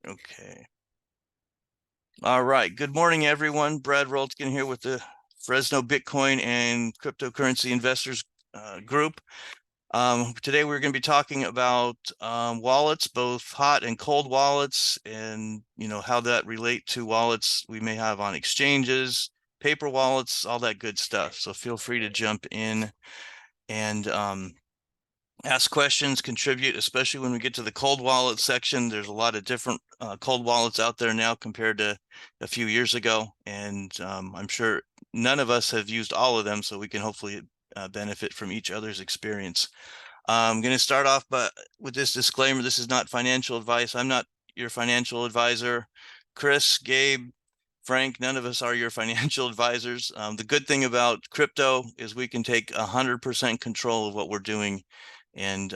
Okay. All right. Good morning, everyone. Brad Roltgen here with the Fresno Bitcoin and Cryptocurrency Investors Group. Today we're going to be talking about wallets, both hot and cold wallets, and how that relate to wallets we may have on exchanges, paper wallets, all that good stuff. So feel free to jump in and ask questions, contribute, especially when we get to the cold wallet section. There's a lot of different cold wallets out there now compared to a few years ago. And I'm sure none of us have used all of them, so we can hopefully benefit from each other's experience. I'm going to start off with this disclaimer. This is not financial advice. I'm not your financial advisor. Chris, Gabe, Frank, none of us are your financial advisors. The good thing about crypto is we can take 100% control of what we're doing and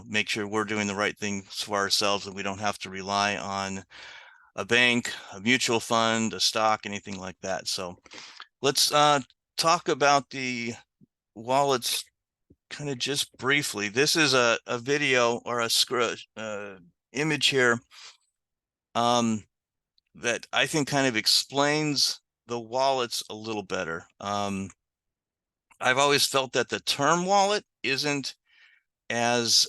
make sure we're doing the right things for ourselves, and we don't have to rely on a bank, a mutual fund, a stock, anything like that. So let's talk about the wallets kind of just briefly. This is a video or a image here that I think kind of explains the wallets a little better. I've always felt that the term wallet isn't as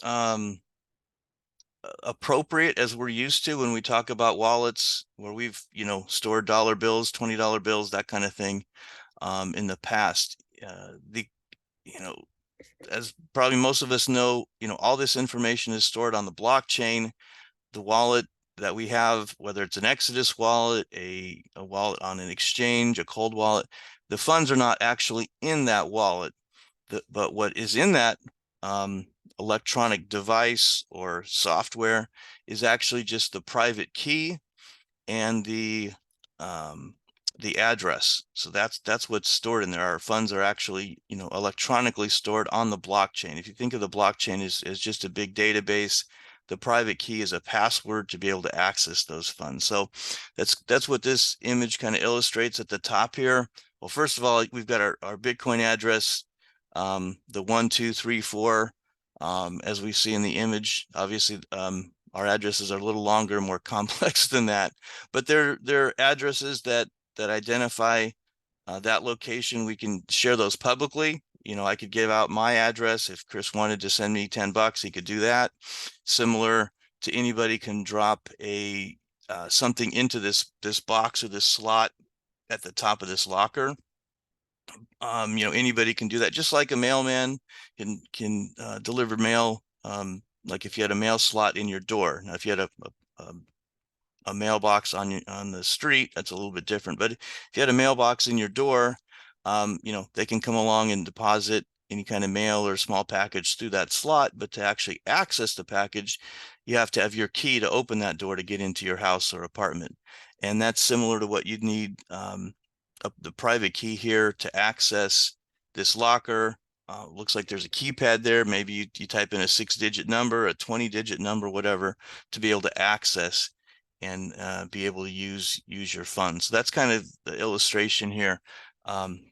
appropriate as we're used to when we talk about wallets where we've stored dollar bills, $20 bills, that kind of thing in the past. As probably most of us know, all this information is stored on the blockchain. The wallet that we have, whether it's an Exodus wallet, a wallet on an exchange, a cold wallet, the funds are not actually in that wallet. But what is in that electronic device or software is actually just the private key and the address. So that's what's stored in there. Our funds are actually electronically stored on the blockchain. If you think of the blockchain as just a big database, the private key is a password to be able to access those funds. So that's what this image kind of illustrates at the top here. Well, first of all, we've got our Bitcoin address, the 1, 2, 3, 4, as we see in the image. Obviously, our addresses are a little longer, more complex than that, but they're addresses that identify that location. We can share those publicly. I could give out my address. If Chris wanted to send me $10, he could do that. Similar to anybody can drop a something into this box or this slot at the top of this locker. Anybody can do that, just like a mailman can deliver mail. Like if you had a mail slot in your door. Now, if you had a mailbox on the street, that's a little bit different. But if you had a mailbox in your door, they can come along and deposit any kind of mail or small package through that slot. But to actually access the package, you have to have your key to open that door to get into your house or apartment. And that's similar to what you'd need the private key here to access this locker. Looks like there's a keypad there. Maybe you type in a 6-digit number, a 20-digit number, whatever, to be able to access and be able to use your funds. So that's kind of the illustration here.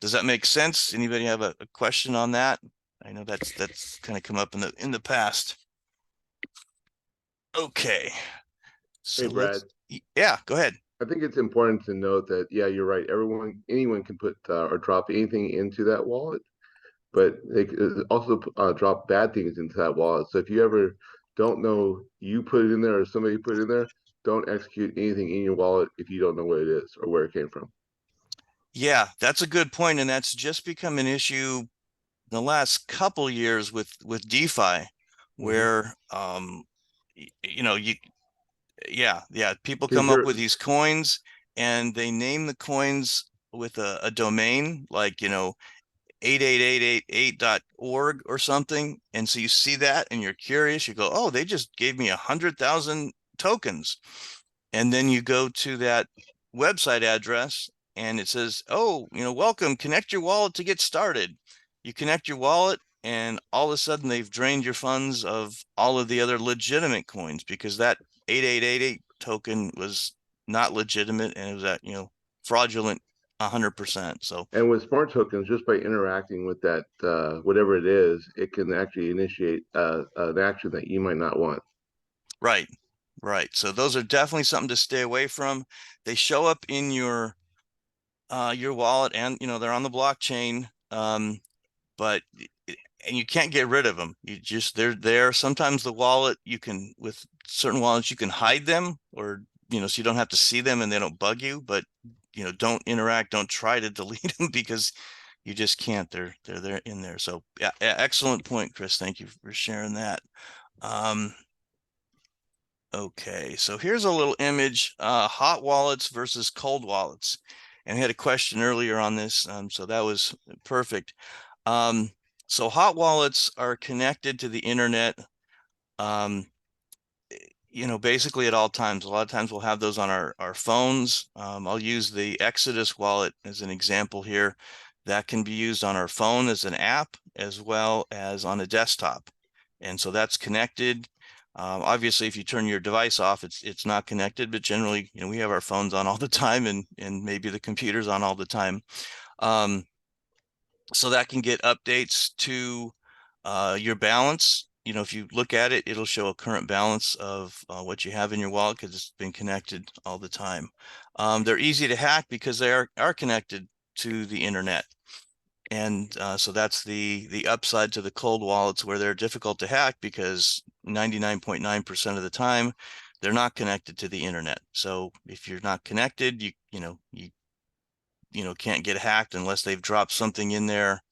Does that make sense? Anybody have a question on that? I know that's kind of come up in the past. Okay, Hey, so Brad. yeah, go ahead. I think it's important to note that, yeah, you're right. Anyone can put or drop anything into that wallet, but they could also drop bad things into that wallet. So if you ever don't know you put it in there or somebody put it in there, don't execute anything in your wallet if you don't know what it is or where it came from. Yeah, that's a good point, and that's just become an issue in the last couple years with DeFi, Hmm. where you yeah, people Because come up you're with these coins and they name the coins with a domain like 88888.org or something. And so you see that and you're curious, you go, oh, they just gave me 100,000 tokens. And then you go to that website address and it says, oh, welcome, connect your wallet to get started. You connect your wallet and all of a sudden they've drained your funds of all of the other legitimate coins, because that 8888 token was not legitimate and it was at, fraudulent 100%. So, and with smart tokens, just by interacting with that whatever it is, it can actually initiate an action that you might not want. right. Right. So those are definitely something to stay away from. They show up in your wallet, and they're on the blockchain. But and you can't get rid of them. They're there. Sometimes the wallet, you can, with certain wallets, you can hide them, or so you don't have to see them and they don't bug you. But don't interact, don't try to delete them because you just can't. They're there in there. So yeah, excellent point, Chris. Thank you for sharing that. Um, Okay, so here's a little image, hot wallets versus cold wallets. And I had a question earlier on this, so that was perfect. Um, so hot wallets are connected to the internet, um, basically at all times. A lot of times we'll have those on our phones. I'll use the Exodus wallet as an example here. That can be used on our phone as an app as well as on a desktop. And so that's connected. Obviously, if you turn your device off, it's not connected, but generally, we have our phones on all the time, and maybe the computer's on all the time. Um, so that can get updates to your balance. If you look at it, it'll show a current balance of what you have in your wallet because it's been connected all the time. They're easy to hack because they are connected to the internet. And so that's the upside to the cold wallets, where they're difficult to hack because 99.9% of the time they're not connected to the internet. So if you're not connected, you can't get hacked unless they've dropped something in there.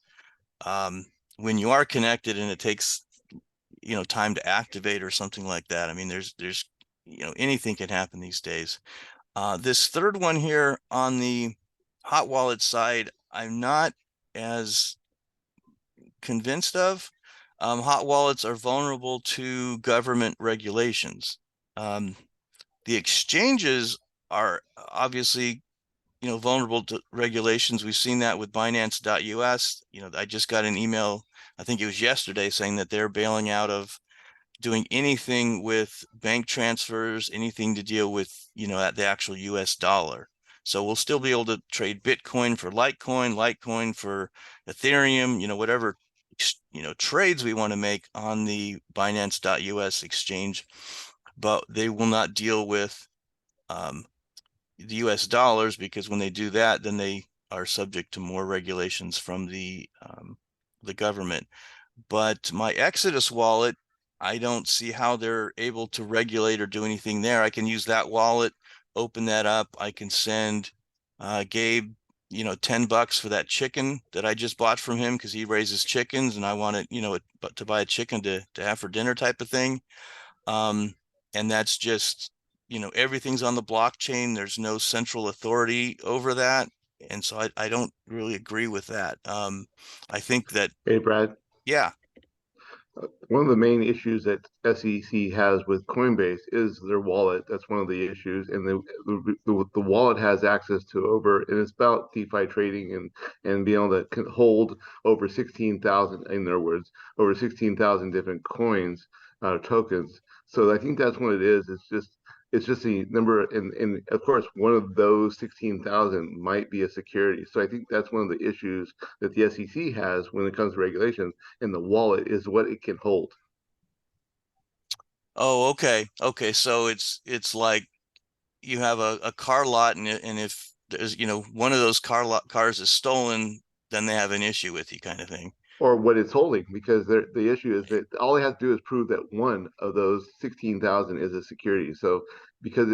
When you are connected and it takes time to activate or something like that, I mean, there's anything can happen these days. This third one here on the hot wallet side, I'm not as convinced of. Hot wallets are vulnerable to government regulations. Um, the exchanges are obviously vulnerable to regulations. We've seen that with Binance.us. I just got an email, I think it was yesterday, saying that they're bailing out of doing anything with bank transfers, anything to deal with, at the actual US dollar. So we'll still be able to trade Bitcoin for Litecoin, Litecoin for Ethereum, whatever, trades we want to make on the Binance.us exchange, but they will not deal with the US dollars, because when they do that, then they are subject to more regulations from the government. But my Exodus wallet, I don't see how they're able to regulate or do anything there. I can use that wallet, open that up. I can send Gabe, $10 for that chicken that I just bought from him because he raises chickens and I wanted, to buy a chicken to have for dinner type of thing. And that's just, everything's on the blockchain. There's no central authority over that. And so I don't really agree with that. I think that, Hey, Brad. yeah. One of the main issues that SEC has with Coinbase is their wallet. That's one of the issues, and the wallet has access to over, and it's about DeFi trading and being able to hold over 16,000, in their words, over 16,000 different coins, tokens. So I think that's what it is. It's just the number, and of course, one of those 16,000 might be a security. So I think that's one of the issues that the SEC has when it comes to regulations, and the wallet is what it can hold. Oh, okay. Okay. So it's like you have a car lot, and if there's, one of those cars is stolen, then they have an issue with you, kind of thing. Or what it's holding, because the issue is that all they have to do is prove that one of those 16,000 is a security. So because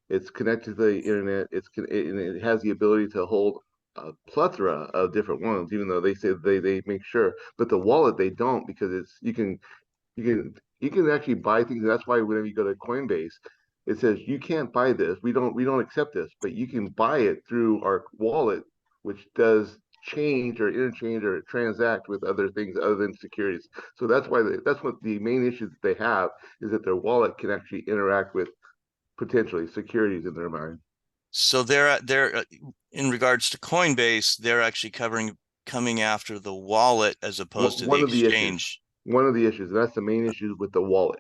it's connected to the internet, and it has the ability to hold a plethora of different ones, even though they say they make sure. But the wallet they don't, because it's you can actually buy things. And that's why whenever you go to Coinbase, it says you can't buy this. We don't accept this, but you can buy it through our wallet, which does change or interchange or transact with other things other than securities. So that's what the main issue that they have, is that their wallet can actually interact with potentially securities in their mind. So they're in regards to Coinbase, they're actually coming after the wallet as opposed to the One of the issues, exchange. and that's the main issue with the wallet.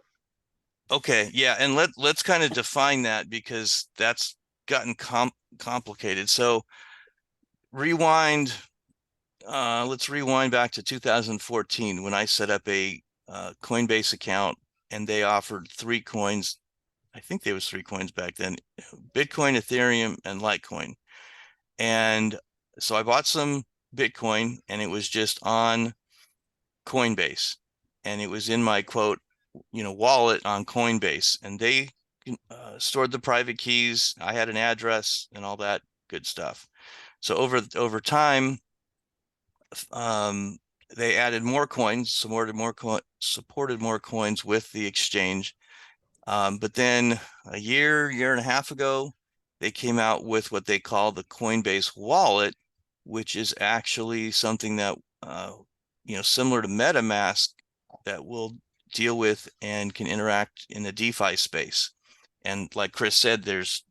Okay, yeah, and let's kind of define that because that's gotten complicated. So rewind, let's rewind back to 2014 when I set up a Coinbase account, and they offered three coins. I think there was three coins back then: Bitcoin, Ethereum, and Litecoin. And so I bought some Bitcoin, and it was just on Coinbase, and it was in my quote, wallet on Coinbase, and they stored the private keys. I had an address and all that good stuff. So over time, um, they added more coins, supported more coins with the exchange. But then a year and a half ago, they came out with what they call the Coinbase wallet, which is actually something that, similar to MetaMask, that will deal with and can interact in the DeFi space. And like Chris said, there's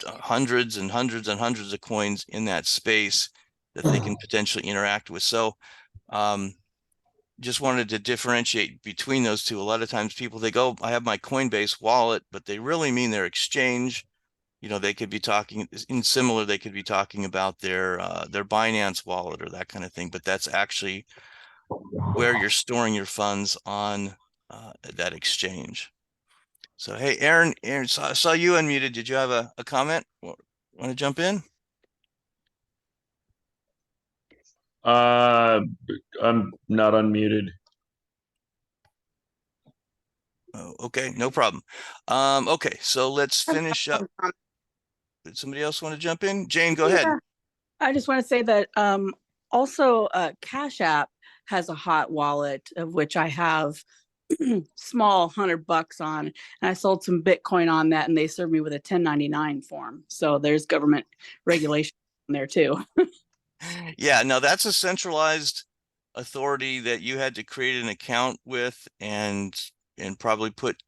hundreds and hundreds and hundreds of coins in that space that they can potentially interact with. So, just wanted to differentiate between those two. A lot of times people think, oh, I have my Coinbase wallet, but they really mean their exchange. They could be talking in similar, they could be talking about their Binance wallet or that kind of thing, but that's actually where you're storing your funds on that exchange. So, hey, Aaron, saw you unmuted. Did you have a comment? Want to jump in? Uh, I'm not unmuted. Oh, okay, no problem. Okay, so let's finish up. Did somebody else want to jump in? Jane, go ahead. Yeah, I just want to say that also Cash App has a hot wallet of which I have small $100 on, and I sold some Bitcoin on that, and they served me with a 1099 form. So there's government regulation there too. Yeah, no, that's a centralized authority that you had to create an account with and probably put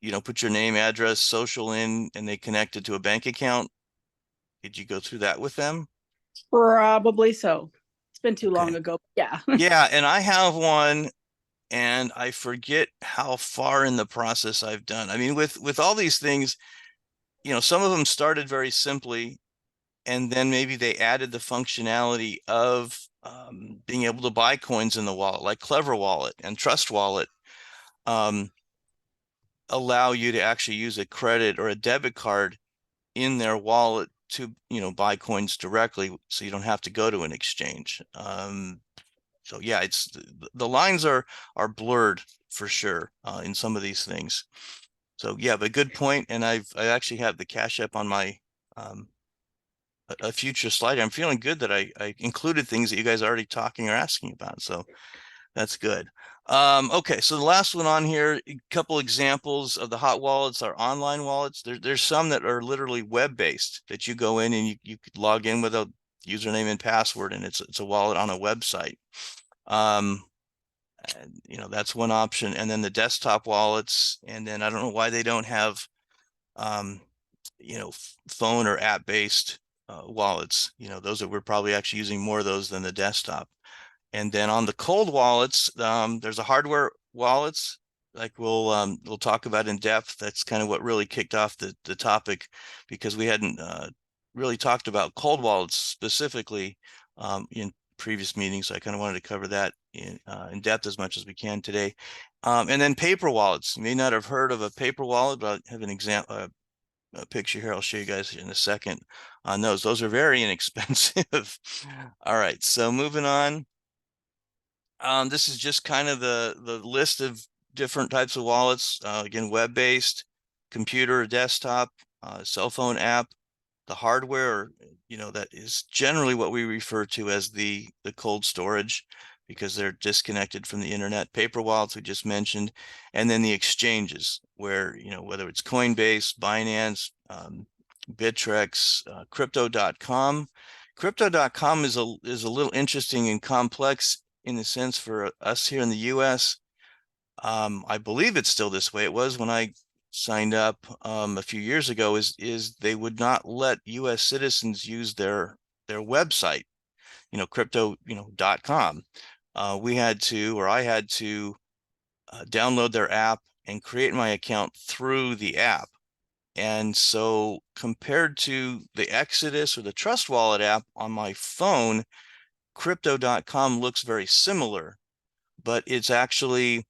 your name, address, social in, and they connected to a bank account. Did you go through that with them? Probably so. It's been too long Okay. ago. Yeah. Yeah, and I have one, and I forget how far in the process I've done. I mean, with all these things, some of them started very simply, and then maybe they added the functionality of being able to buy coins in the wallet, like Clever Wallet and Trust Wallet, um, allow you to actually use a credit or a debit card in their wallet to buy coins directly, so you don't have to go to an exchange. So yeah, it's the lines are blurred for sure in some of these things. So yeah, but good point. And I actually have the Cash App on my a future slide. I'm feeling good that I included things that you guys are already talking or asking about. So that's good. Okay, so the last one on here, a couple examples of the hot wallets are online wallets. There's some that are literally web-based that you go in and you could log in with a username and password, and it's a wallet on a website. And, that's one option. And then the desktop wallets, and then I don't know why they don't have phone or app-based wallets. Those that we're probably actually using more of those than the desktop. And then on the cold wallets, there's a hardware wallets, like we'll talk about in depth. That's kind of what really kicked off the topic, because we hadn't really talked about cold wallets specifically in previous meetings. So I kind of wanted to cover that in depth as much as we can today. And then paper wallets. You may not have heard of a paper wallet, but I have an example, a picture here. I'll show you guys in a second on those. Those are very inexpensive. All right, so moving on. This is just kind of the list of different types of wallets. Again, web-based, computer, desktop, cell phone app. The hardware, that is generally what we refer to as the cold storage, because they're disconnected from the internet. Paper wallets we just mentioned, and then the exchanges, where whether it's Coinbase, Binance, Bittrex, Crypto.com. Crypto.com is a little interesting and complex in the sense for us here in the U.S. I believe it's still this way. It was when I signed up a few years ago. Is they would not let U.S. citizens use their website, crypto.com. I had to download their app and create my account through the app. And so compared to the Exodus or the Trust Wallet app on my phone, crypto.com looks very similar, but it's actually,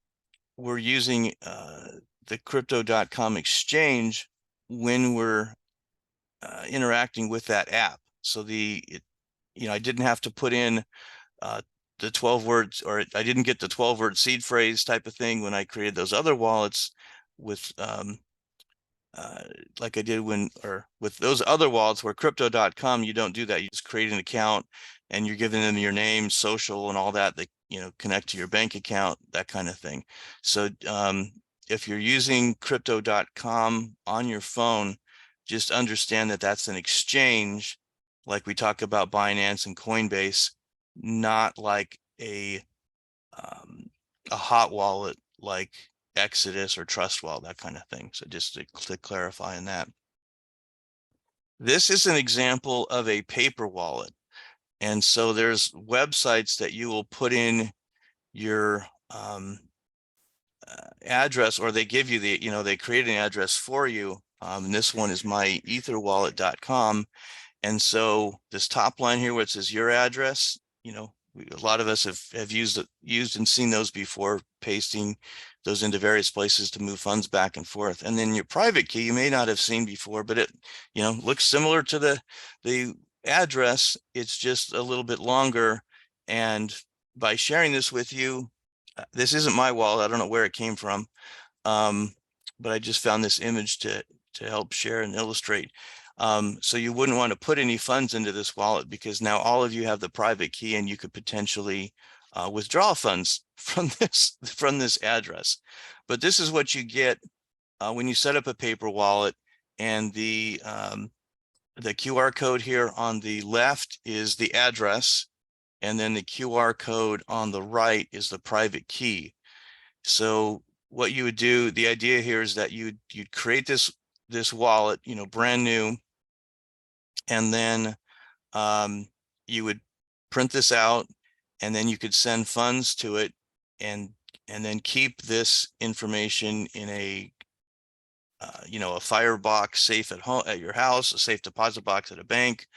we're using the crypto.com exchange when we're interacting with that app. So I didn't have to put in the 12 words, or I didn't get the 12-word seed phrase type of thing when I created those other wallets with like I did with those other wallets where crypto.com, you don't do that. You just create an account and you're giving them your name, social, and all that connect to your bank account, that kind of thing. So if you're using crypto.com on your phone, just understand that that's an exchange, like we talk about Binance and Coinbase, not like a hot wallet like Exodus or Trust Wallet, that kind of thing. So just to clarify on that. This is an example of a paper wallet. And so there's websites that you will put in your address, or they give you they create an address for you. And this one is myetherwallet.com. And so this top line here where it says your address, a lot of us have used and seen those before, pasting those into various places to move funds back and forth. And then your private key, you may not have seen before, but it, looks similar to the address. It's just a little bit longer. And by sharing this with you, this isn't my wallet. I don't know where it came from. But I just found this image to help share and illustrate. So you wouldn't want to put any funds into this wallet, because now all of you have the private key and you could potentially withdraw funds from this address. But this is what you get when you set up a paper wallet. And the QR code here on the left is the address, and then the QR code on the right is the private key. So what you would do, the idea here is that you'd create this wallet, brand new, and then you would print this out, and then you could send funds to it, and then keep this information in a a firebox safe at home, at your house, a safe deposit box at a bank,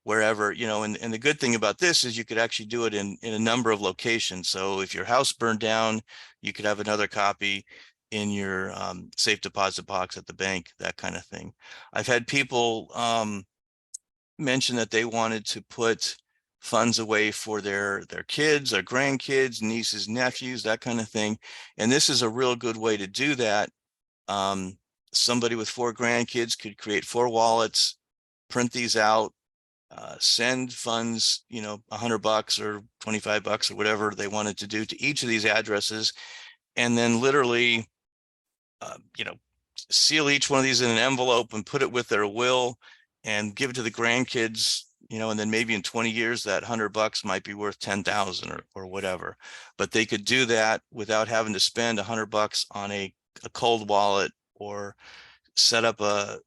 wherever, and the good thing about this is you could actually do it in a number of locations. So if your house burned down, you could have another copy in your safe deposit box at the bank, that kind of thing. I've had people mention that they wanted to put funds away for their kids, their grandkids, nieces, nephews, that kind of thing. And this is a real good way to do that. Somebody with 4 grandkids could create 4 wallets, print these out, send funds, $100 or $25 or whatever they wanted to do to each of these addresses, and then literally, seal each one of these in an envelope and put it with their will and give it to the grandkids, and then maybe in 20 years that $100 might be worth 10,000 or whatever. But they could do that without having to spend $100 on a cold wallet, or set up a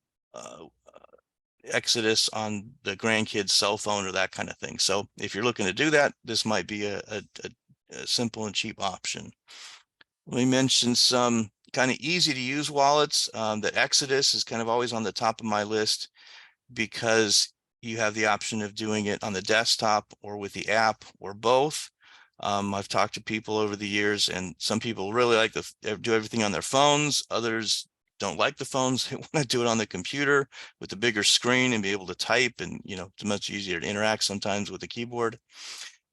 Exodus on the grandkid's cell phone, or that kind of thing. So if you're looking to do that, this might be a simple and cheap option. We mentioned some kind of easy to use wallets. The Exodus is kind of always on the top of my list, because you have the option of doing it on the desktop or with the app, or both. I've talked to people over the years, and some people really like to do everything on their phones. Others don't like the phones. They want to do it on the computer with the bigger screen and be able to type, and it's much easier to interact sometimes with the keyboard.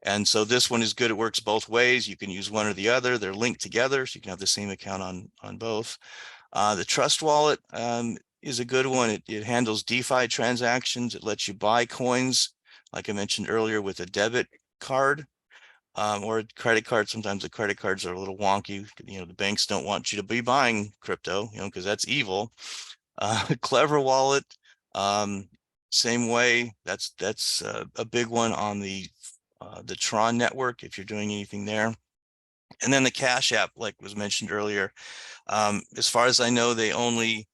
And so this one is good. It works both ways. You can use one or the other. They're linked together, so you can have the same account on both. The Trust Wallet is a good one. It handles DeFi transactions. It lets you buy coins, like I mentioned earlier, with a debit card or a credit card. Sometimes the credit cards are a little wonky. The banks don't want you to be buying crypto, because that's evil. Clever Wallet, same way. That's a big one on the Tron network, if you're doing anything there. And then the Cash App, like was mentioned earlier. As far as I know, they only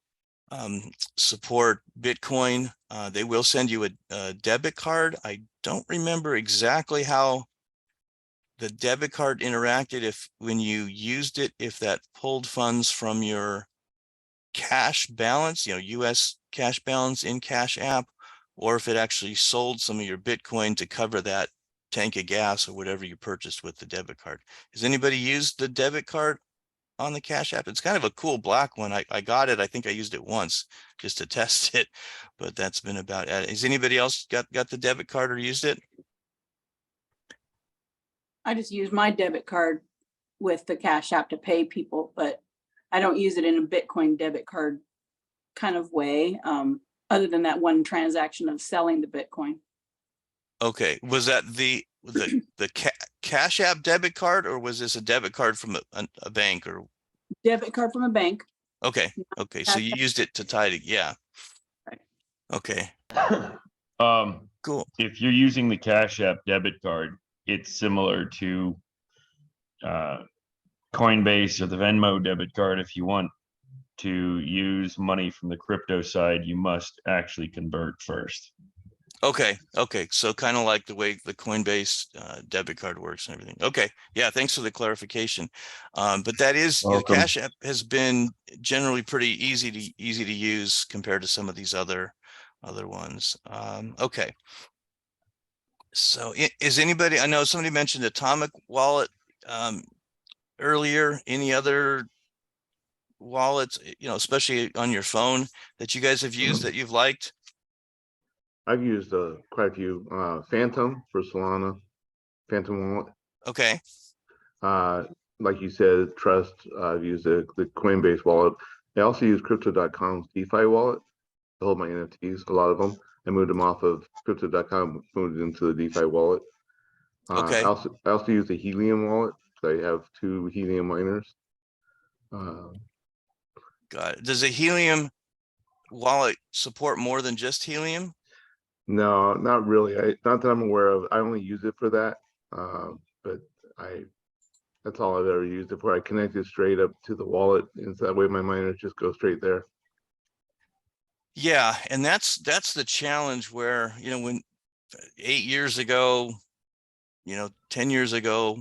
support Bitcoin. They will send you a debit card. I don't remember exactly how the debit card interacted, when you used it, if that pulled funds from your cash balance, US cash balance in Cash App, or if it actually sold some of your Bitcoin to cover that tank of gas or whatever you purchased with the debit card. Has anybody used the debit card on the Cash App? It's kind of a cool black one. I got it. I think I used it once just to test it, but that's been about it. Has anybody else got the debit card or used it? I just use my debit card with the Cash App to pay people, but I don't use it in a Bitcoin debit card kind of way, other than that one transaction of selling the Bitcoin. Okay, was that the Cash App debit card, or was this a debit card from a bank? Or Debit card from a bank. okay, so you used it to tie to, yeah. Right. Okay, cool. If you're using the Cash App debit card, it's similar to Coinbase or the Venmo debit card. If you want to use money from the crypto side, you must actually convert first. Okay, so kind of like the way the Coinbase debit card works and everything. Okay, yeah, thanks for the clarification. But that is, Welcome. Cash App has been generally pretty easy to use compared to some of these other ones. Okay. So is anybody, I know somebody mentioned Atomic Wallet earlier. Any other wallets, especially on your phone, that you guys have used that you've liked? I've used quite a few. Phantom for Solana, Phantom Wallet. Okay. Like you said, Trust. I've used the Coinbase wallet. I also use Crypto.com's DeFi wallet to hold my NFTs. A lot of them. I moved them off of Crypto.com, moved it into the DeFi wallet. Okay. I also use the Helium wallet. So I have 2 Helium miners. Got it. Does the Helium wallet support more than just Helium? No, not really. Not that I'm aware of. I only use it for that. But that's all I've ever used it for. I connect it straight up to the wallet, and so that way my miners just go straight there. Yeah, and that's the challenge where, when 8 years ago, 10 years ago,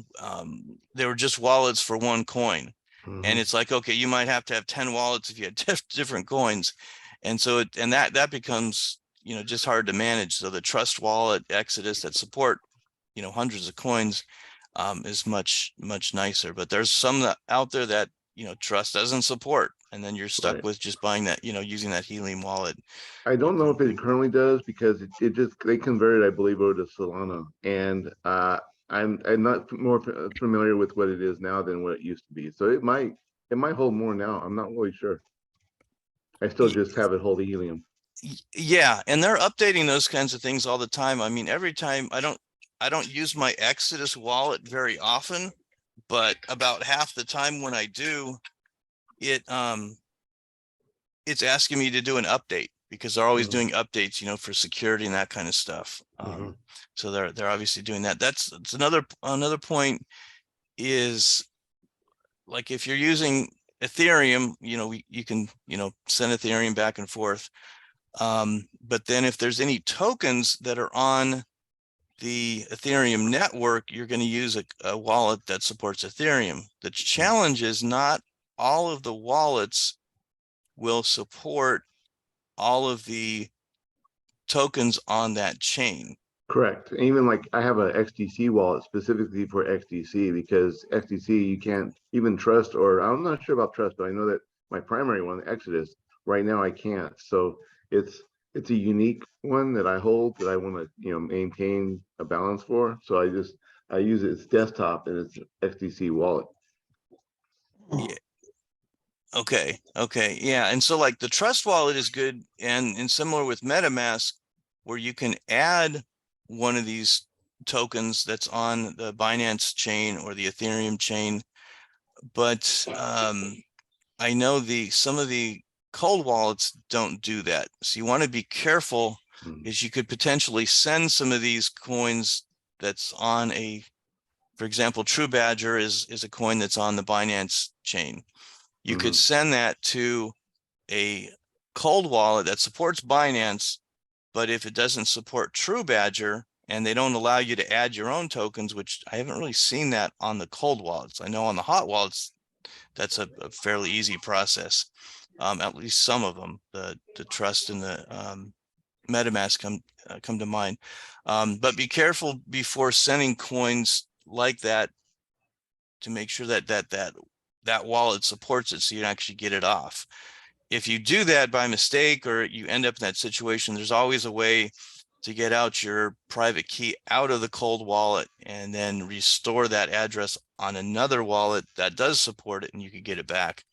there were just wallets for one coin. And it's like, okay, you might have to have 10 wallets if you had different coins. And so that becomes, just hard to manage. So the Trust wallet, Exodus, that support, hundreds of coins, is much nicer. But there's some out there that, Trust doesn't support, and then you're stuck Right. with just buying that, using that Helium wallet. I don't know if it currently does, because it just, they converted, I believe, over to Solana, and I'm not more familiar with what it is now than what it used to be. So it might hold more now. I'm not really sure. I still just have it hold the Helium. Yeah, and they're updating those kinds of things all the time. I mean, every time I don't use my Exodus wallet very often, but about half the time when I do, it's asking me to do an update, because they're always doing updates, for security and that kind of stuff. So they're obviously doing that. That's another point is, like, if you're using Ethereum, you can, send Ethereum back and forth. But then if there's any tokens that are on the Ethereum network, you're going to use a wallet that supports Ethereum. The challenge is not all of the wallets will support all of the tokens on that chain. Correct. Even like I have a XDC wallet specifically for XDC, because XDC you can't even trust, or I'm not sure about Trust, but I know that my primary one, Exodus, right now I can't. So it's a unique one that I hold, that I want to maintain a balance for. So I use it. It's desktop, and it's XDC wallet. Yeah. Okay. Yeah. And so, like, the Trust wallet is good, and similar with MetaMask, where you can add one of these tokens that's on the Binance chain or the Ethereum chain. But I know some of the cold wallets don't do that. So you want to be careful, is you could potentially send some of these coins that's on for example, True Badger is a coin that's on the Binance chain. You could send that to a cold wallet that supports Binance, but if it doesn't support True Badger, and they don't allow you to add your own tokens, which I haven't really seen that on the cold wallets. I know on the hot wallets, that's a fairly easy process. At least some of them, the Trust and the MetaMask come to mind. But be careful before sending coins like that, to make sure that that wallet supports it, so you can actually get it off. If you do that by mistake, or you end up in that situation, there's always a way to get out your private key out of the cold wallet and then restore that address on another wallet that does support it, and you can get it back.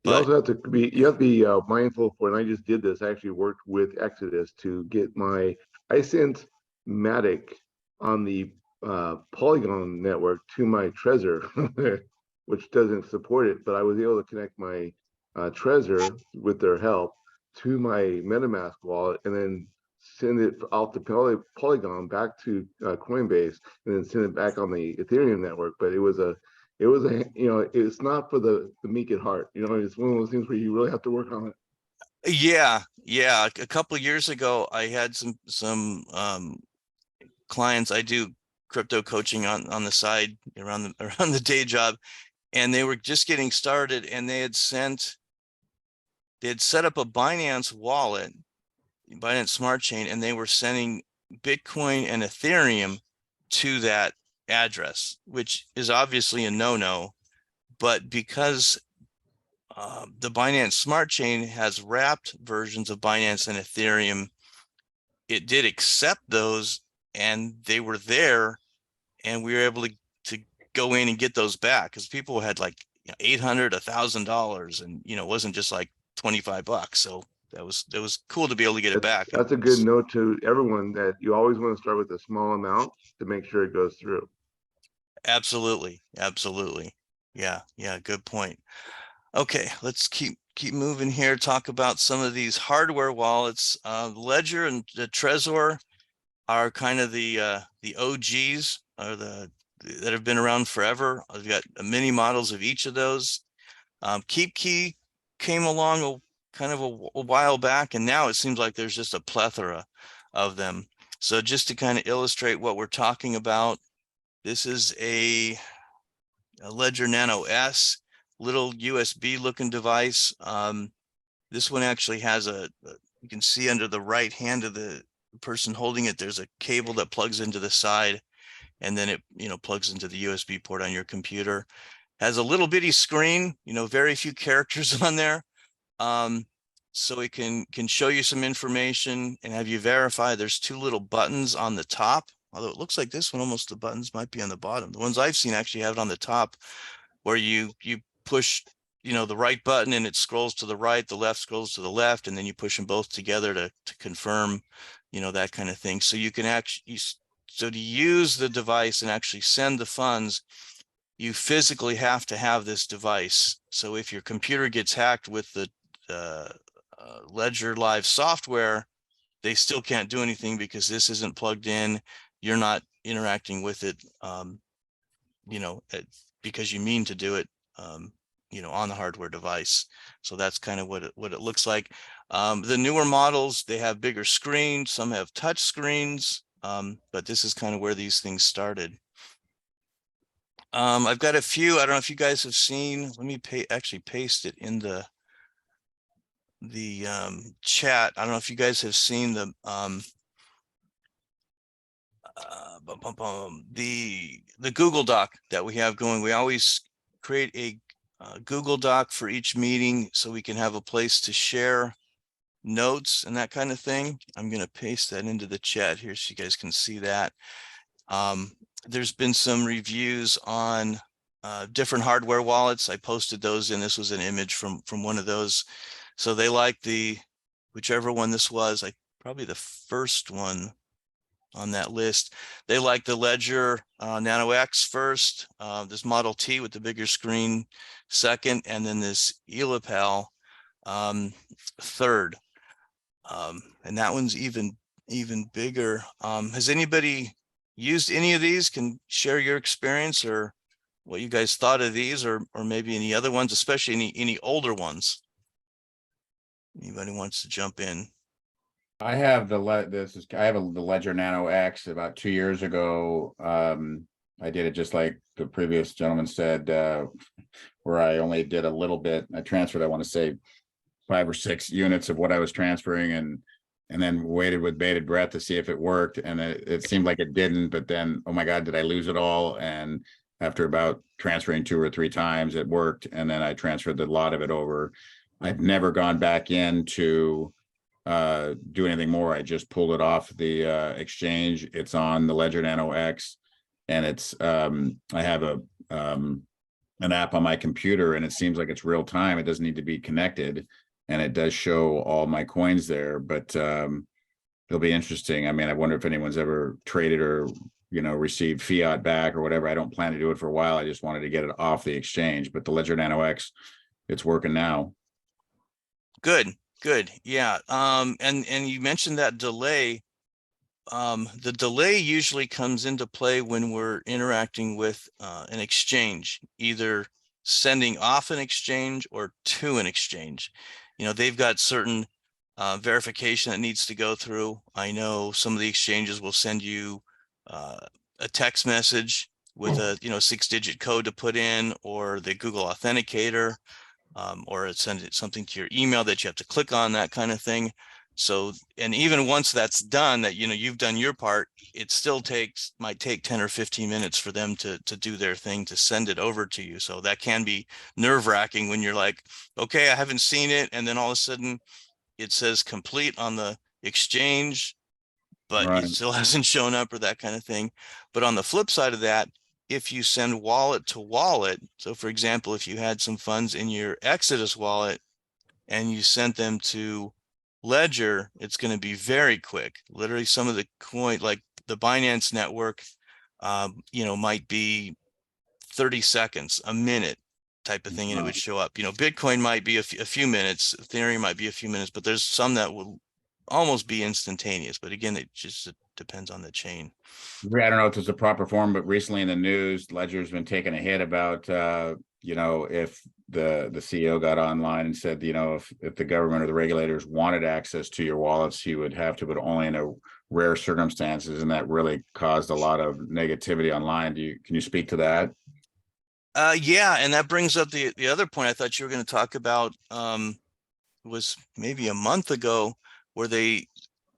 You But also have to be mindful for, and I just did this. I actually worked with Exodus to get I sent Matic on the Polygon network to my Trezor, which doesn't support it, but I was able to connect my Trezor with their help to my MetaMask wallet, and then send it off the Polygon back to Coinbase, and then send it back on the Ethereum network. But it was a, it's not for the meek at heart. It's one of those things where you really have to work on it. yeah, a couple of years ago, I had some clients. I do crypto coaching on the side around the day job, and they were just getting started, and they had set up a Binance wallet, Binance Smart Chain, and they were sending Bitcoin and Ethereum to that address, which is obviously a no-no. But because the Binance Smart Chain has wrapped versions of Binance and Ethereum, it did accept those, and they were there, and we were able to go in and get those back, because people had like $800, $1,000, and it wasn't just like $25. So that was cool to be able to get it back. That's a good note to everyone, that you always want to start with a small amount to make sure it goes through. Absolutely. Yeah, good point. Okay, let's keep moving here. Talk about some of these hardware wallets. Ledger and the Trezor are kind of the OGs, or that have been around forever. I've got many models of each of those. KeepKey came along kind of a while back, and now it seems like there's just a plethora of them. So just to kind of illustrate what we're talking about, this is a Ledger Nano S, little USB looking device. This one actually has you can see under the right hand of the person holding it, there's a cable that plugs into the side, and then it plugs into the USB port on your computer. Has a little bitty screen, very few characters on there. So it can show you some information and have you verify. There's two little buttons on the top, although it looks like this one, almost the buttons might be on the bottom. The ones I've seen actually have it on the top, where you push the right button and it scrolls to the right, the left scrolls to the left, and then you push them both together to confirm, that kind of thing. So you can actually, so to use the device and actually send the funds, you physically have to have this device. So if your computer gets hacked with the Ledger Live software, they still can't do anything, because this isn't plugged in. You're not interacting with it, because you mean to do it, on the hardware device. So that's kind of what it looks like. The newer models, they have bigger screens. Some have touch screens, but this is kind of where these things started. I've got a few. I don't know if you guys have seen. Let me actually paste it in the chat. I don't know if you guys have seen the Google Doc that we have going. We always create a Google Doc for each meeting, so we can have a place to share notes and that kind of thing. I'm going to paste that into the chat here so you guys can see that. There's been some reviews on different hardware wallets. I posted those in. This was an image from one of those. So they like whichever one this was, probably the first one on that list. They like the Ledger Nano X first, this Model T with the bigger screen second, and then this Elapal third. And that one's even bigger. Has anybody used any of these? Can share your experience or what you guys thought of these, or maybe any other ones, especially any older ones. Anybody wants to jump in? I have the Ledger Nano X. About 2 years ago, I did it just like the previous gentleman said, where I only did a little bit. I transferred, I want to say, 5 or 6 units of what I was transferring, and then waited with bated breath to see if it worked. And it seemed like it didn't, but then, oh my God, did I lose it all? And after about transferring 2 or 3 times, it worked. And then I transferred a lot of it over. I've never gone back in to do anything more. I just pulled it off the exchange. It's on the Ledger Nano X, and it's I have a an app on my computer, and it seems like it's real time. It doesn't need to be connected, and it does show all my coins there. But it'll be interesting. I mean, I wonder if anyone's ever traded or received fiat back or whatever. I don't plan to do it for a while. I just wanted to get it off the exchange. But the Ledger Nano X, it's working now. Good, good. Yeah. And you mentioned that delay. The delay usually comes into play when we're interacting with an exchange, either sending off an exchange or to an exchange. They've got certain verification that needs to go through. I know some of the exchanges will send you a text message with a 6-digit code to put in, or the Google Authenticator, or it sends something to your email that you have to click on, that kind of thing. So, and even once that's done, that you've done your part, it still might take 10 or 15 minutes for them to do their thing, to send it over to you. So that can be nerve-wracking when you're like, okay, I haven't seen it, and then all of a sudden it says complete on the exchange, but Right. it still hasn't shown up, or that kind of thing. But on the flip side of that, if you send wallet to wallet, so for example, if you had some funds in your Exodus wallet and you sent them to Ledger, it's going to be very quick. Literally, some of the coin, like the Binance network, might be 30 seconds, a minute type of thing, and it would show up. Bitcoin might be a few minutes, Ethereum might be a few minutes, but there's some that will almost be instantaneous. But again, it just depends on the chain. I don't know if it's a proper form, but recently in the news, Ledger's been taking a hit about if the CEO got online and said, if the government or the regulators wanted access to your wallets, he would have to, but only in a rare circumstances, and that really caused a lot of negativity online. Can you speak to that? Yeah, and that brings up the other point I thought you were going to talk about. Was maybe a month ago, where they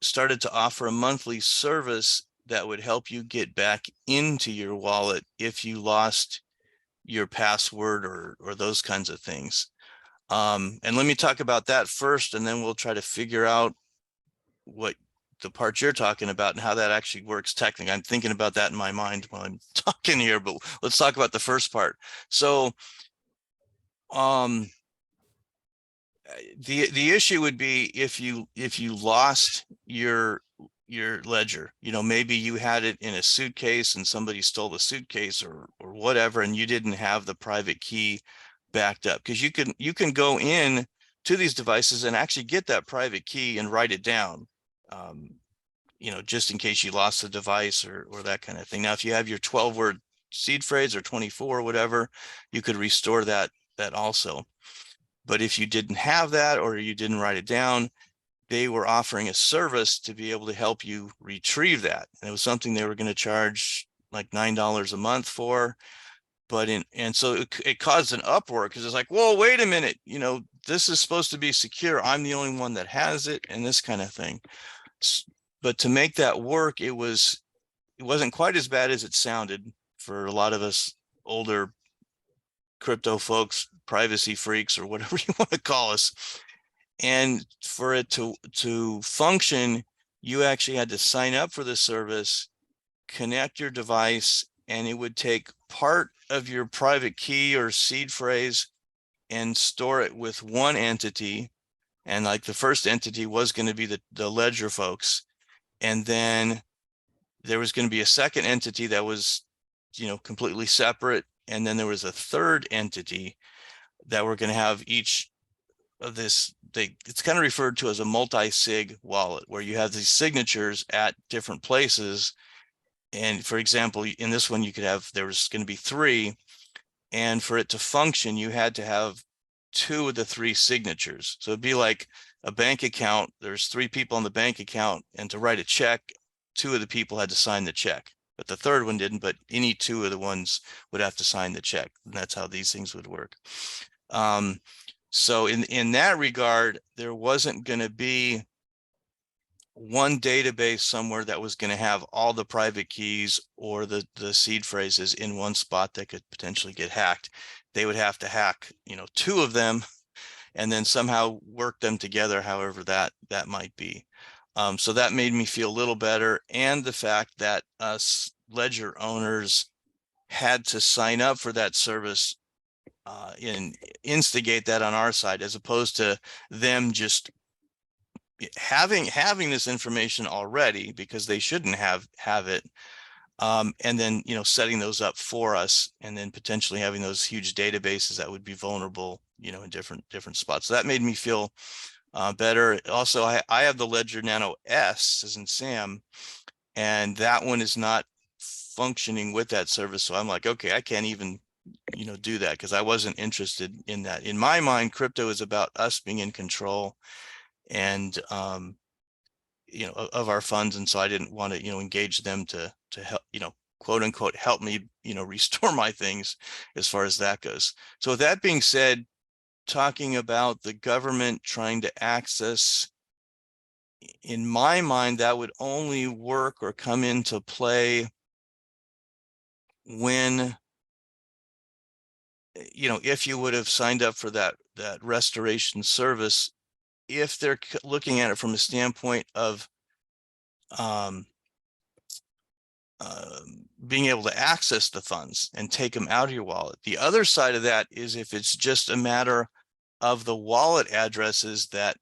started to offer a monthly service that would help you get back into your wallet if you lost your password or those kinds of things. And let me talk about that first, and then we'll try to figure out what the part you're talking about and how that actually works technically. I'm thinking about that in my mind while I'm talking here, but let's talk about the first part. So the issue would be if you lost your ledger, maybe you had it in a suitcase and somebody stole the suitcase or whatever, and you didn't have the private key backed up, because you can go in to these devices and actually get that private key and write it down, just in case you lost the device or that kind of thing. Now, if you have your 12-word seed phrase or 24 or whatever, you could restore that also. But if you didn't have that, or you didn't write it down, they were offering a service to be able to help you retrieve that. And it was something they were going to charge like $9 a month for. And so it caused an uproar, because it's like, whoa, wait a minute, this is supposed to be secure. I'm the only one that has it, and this kind of thing. But to make that work, it wasn't quite as bad as it sounded for a lot of us older crypto folks, privacy freaks, or whatever you want to call us. And for it to function, you actually had to sign up for the service, connect your device, and it would take part of your private key or seed phrase and store it with one entity. And like the first entity was going to be the Ledger folks. And then there was going to be a second entity that was, completely separate. And then there was a third entity that we're going to have each of this. It's kind of referred to as a multi-sig wallet, where you have these signatures at different places. And for example, in this one, there was going to be 3. And for it to function, you had to have 2 of the 3 signatures. So it'd be like a bank account. There's 3 people on the bank account, and to write a check, 2 of the people had to sign the check, but the third one didn't. But any 2 of the ones would have to sign the check. And that's how these things would work. So in that regard, there wasn't going to be one database somewhere that was going to have all the private keys or the seed phrases in one spot that could potentially get hacked. They would have to hack, two of them and then somehow work them together, however that might be. So that made me feel a little better. And the fact that us ledger owners had to sign up for that service and instigate that on our side, as opposed to them just having this information already, because they shouldn't have it. And then, setting those up for us, and then potentially having those huge databases that would be vulnerable, in different spots. So that made me feel better. Also, I have the Ledger Nano S, as in Sam, and that one is not functioning with that service. So I'm like, okay, I can't even, do that, because I wasn't interested in that. In my mind, crypto is about us being in control and of our funds, and so I didn't want to engage them to help, quote unquote, help me restore my things as far as that goes. So with that being said, talking about the government trying to access, in my mind, that would only work or come into play when, if you would have signed up for that restoration service, if they're looking at it from a standpoint of being able to access the funds and take them out of your wallet. The other side of that is if it's just a matter of the wallet addresses that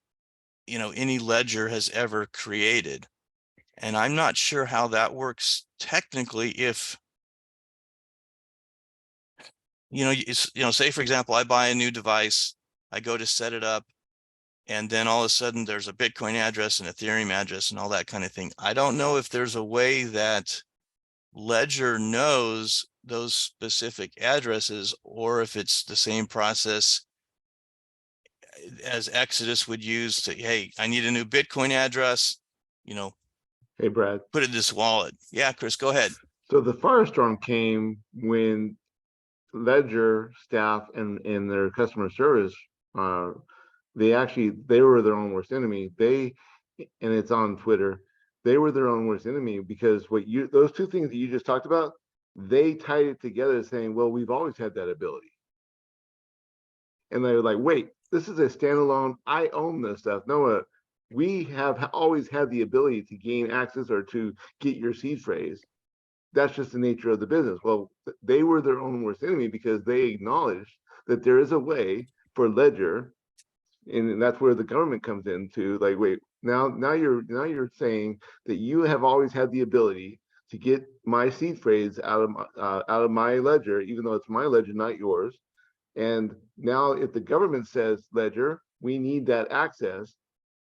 any ledger has ever created. And I'm not sure how that works technically. If say for example, I buy a new device, I go to set it up, and then all of a sudden there's a Bitcoin address, an Ethereum address, and all that kind of thing. I don't know if there's a way that Ledger knows those specific addresses, or if it's the same process as Exodus would use to, hey, I need a new Bitcoin address, Hey, Brad. put it in this wallet. Yeah, Chris, go ahead. So the firestorm came when Ledger staff and their customer service, they were their own worst enemy. And it's on Twitter, they were their own worst enemy, because those two things that you just talked about, they tied it together saying, well, we've always had that ability. And they were like, wait, this is a standalone, I own this stuff. No, we have always had the ability to gain access or to get your seed phrase. That's just the nature of the business. Well, they were their own worst enemy, because they acknowledged that there is a way for Ledger, and that's where the government comes into, like, wait, now you're saying that you have always had the ability to get my seed phrase out of my ledger, even though it's my ledger, not yours. And now if the government says, Ledger, we need that access,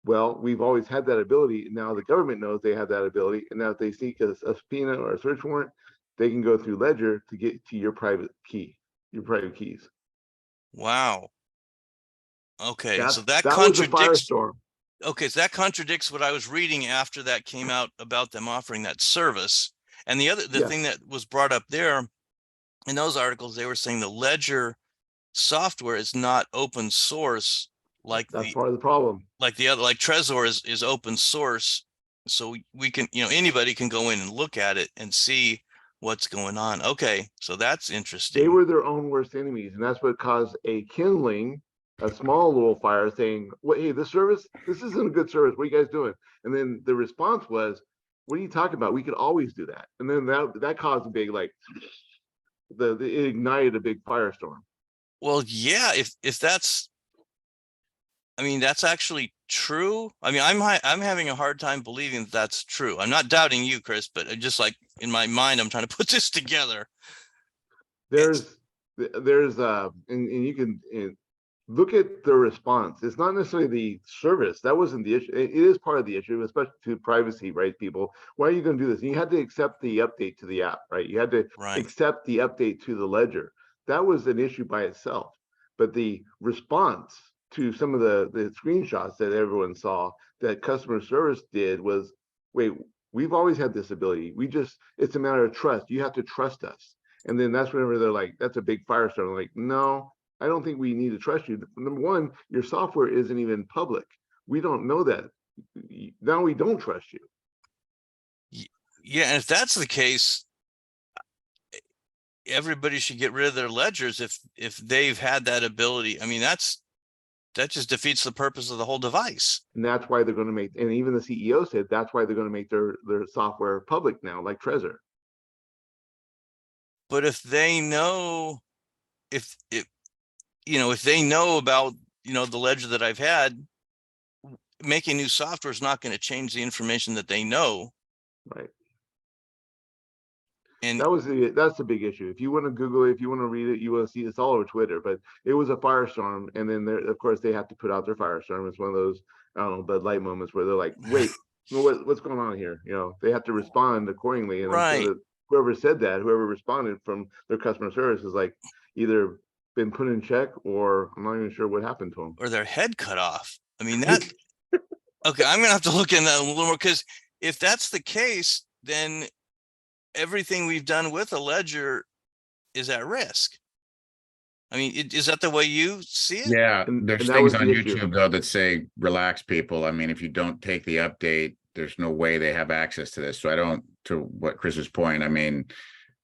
well, we've always had that ability. Now the government knows they have that ability, and now if they seek a subpoena or a search warrant, they can go through Ledger to get to your private key, your private keys. Wow. Okay, so that was a firestorm. Okay, so that contradicts what I was reading after that came out about them offering that service. And the thing that was brought up there in those articles, they were saying the Ledger software is not open source, like that's part of the problem. Like the other, like Trezor is open source, so we can, anybody can go in and look at it and see what's going on. Okay, so that's interesting. They were their own worst enemies, and that's what caused a kindling, a small little fire, saying, well, hey, this isn't a good service. What are you guys doing? And then the response was, what are you talking about? We could always do that. And then that caused a big, like, it ignited a big firestorm. Well, yeah, if that's, I mean, that's actually true. I mean, I'm having a hard time believing that's true. I'm not doubting you, Chris, but just like in my mind, I'm trying to put this together. And you can look at the response. It's not necessarily the service. That wasn't the issue. It is part of the issue, especially to privacy, right? People, why are you going to do this? And you had to accept the update to the app, right? You had to accept the update to the ledger. That was an issue by itself. But the response to some of the screenshots that everyone saw that customer service did was, wait, we've always had this ability. It's a matter of trust. You have to trust us. And then that's whenever they're like, that's a big firestorm. I'm like, no, I don't think we need to trust you. Number one, your software isn't even public. We don't know that. now we don't trust you. Yeah, and if that's the case, everybody should get rid of their ledgers if they've had that ability. I mean, that just defeats the purpose of the whole device. And that's why they're going to make, and even the CEO said that's why they're going to make their software public now, like Trezor. But if they know, if if they know about the ledger that I've had, making new software is not going to change the information that they know. Right. And That's the big issue. If you want to Google it, if you want to read it, you will see it's all over Twitter. But it was a firestorm, and then of course they have to put out their firestorm. It's one of those, I don't know, Bud Light moments where they're like, wait, what's going on here? They have to respond accordingly. And I'm sure right. that whoever responded from their customer service is like either been put in check, or I'm not even sure what happened to them. Or their head cut off. I mean, that okay, I'm gonna have to look into that a little more, because if that's the case, then everything we've done with a ledger is at risk. I mean, is that the way you see it? Yeah, And there's that things was on the issue. YouTube though that say relax people. I mean, if you don't take the update, there's no way they have access to this. So to what Chris's point, I mean,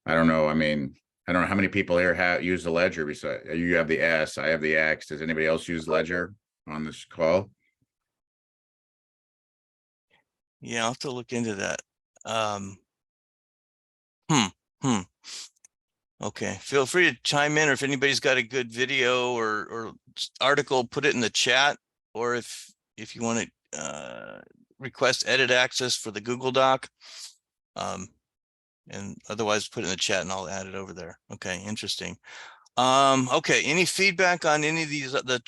I don't know. I mean, I don't know how many people here use the ledger. Besides, you have the S, I have the X. Does anybody else use ledger on this call? Yeah, I'll have to look into that. Okay, feel free to chime in, or if anybody's got a good video or article, put it in the chat, or if you want to request edit access for the Google Doc, and otherwise put it in the chat and I'll add it over there. Okay, interesting. Okay, any feedback on any of these the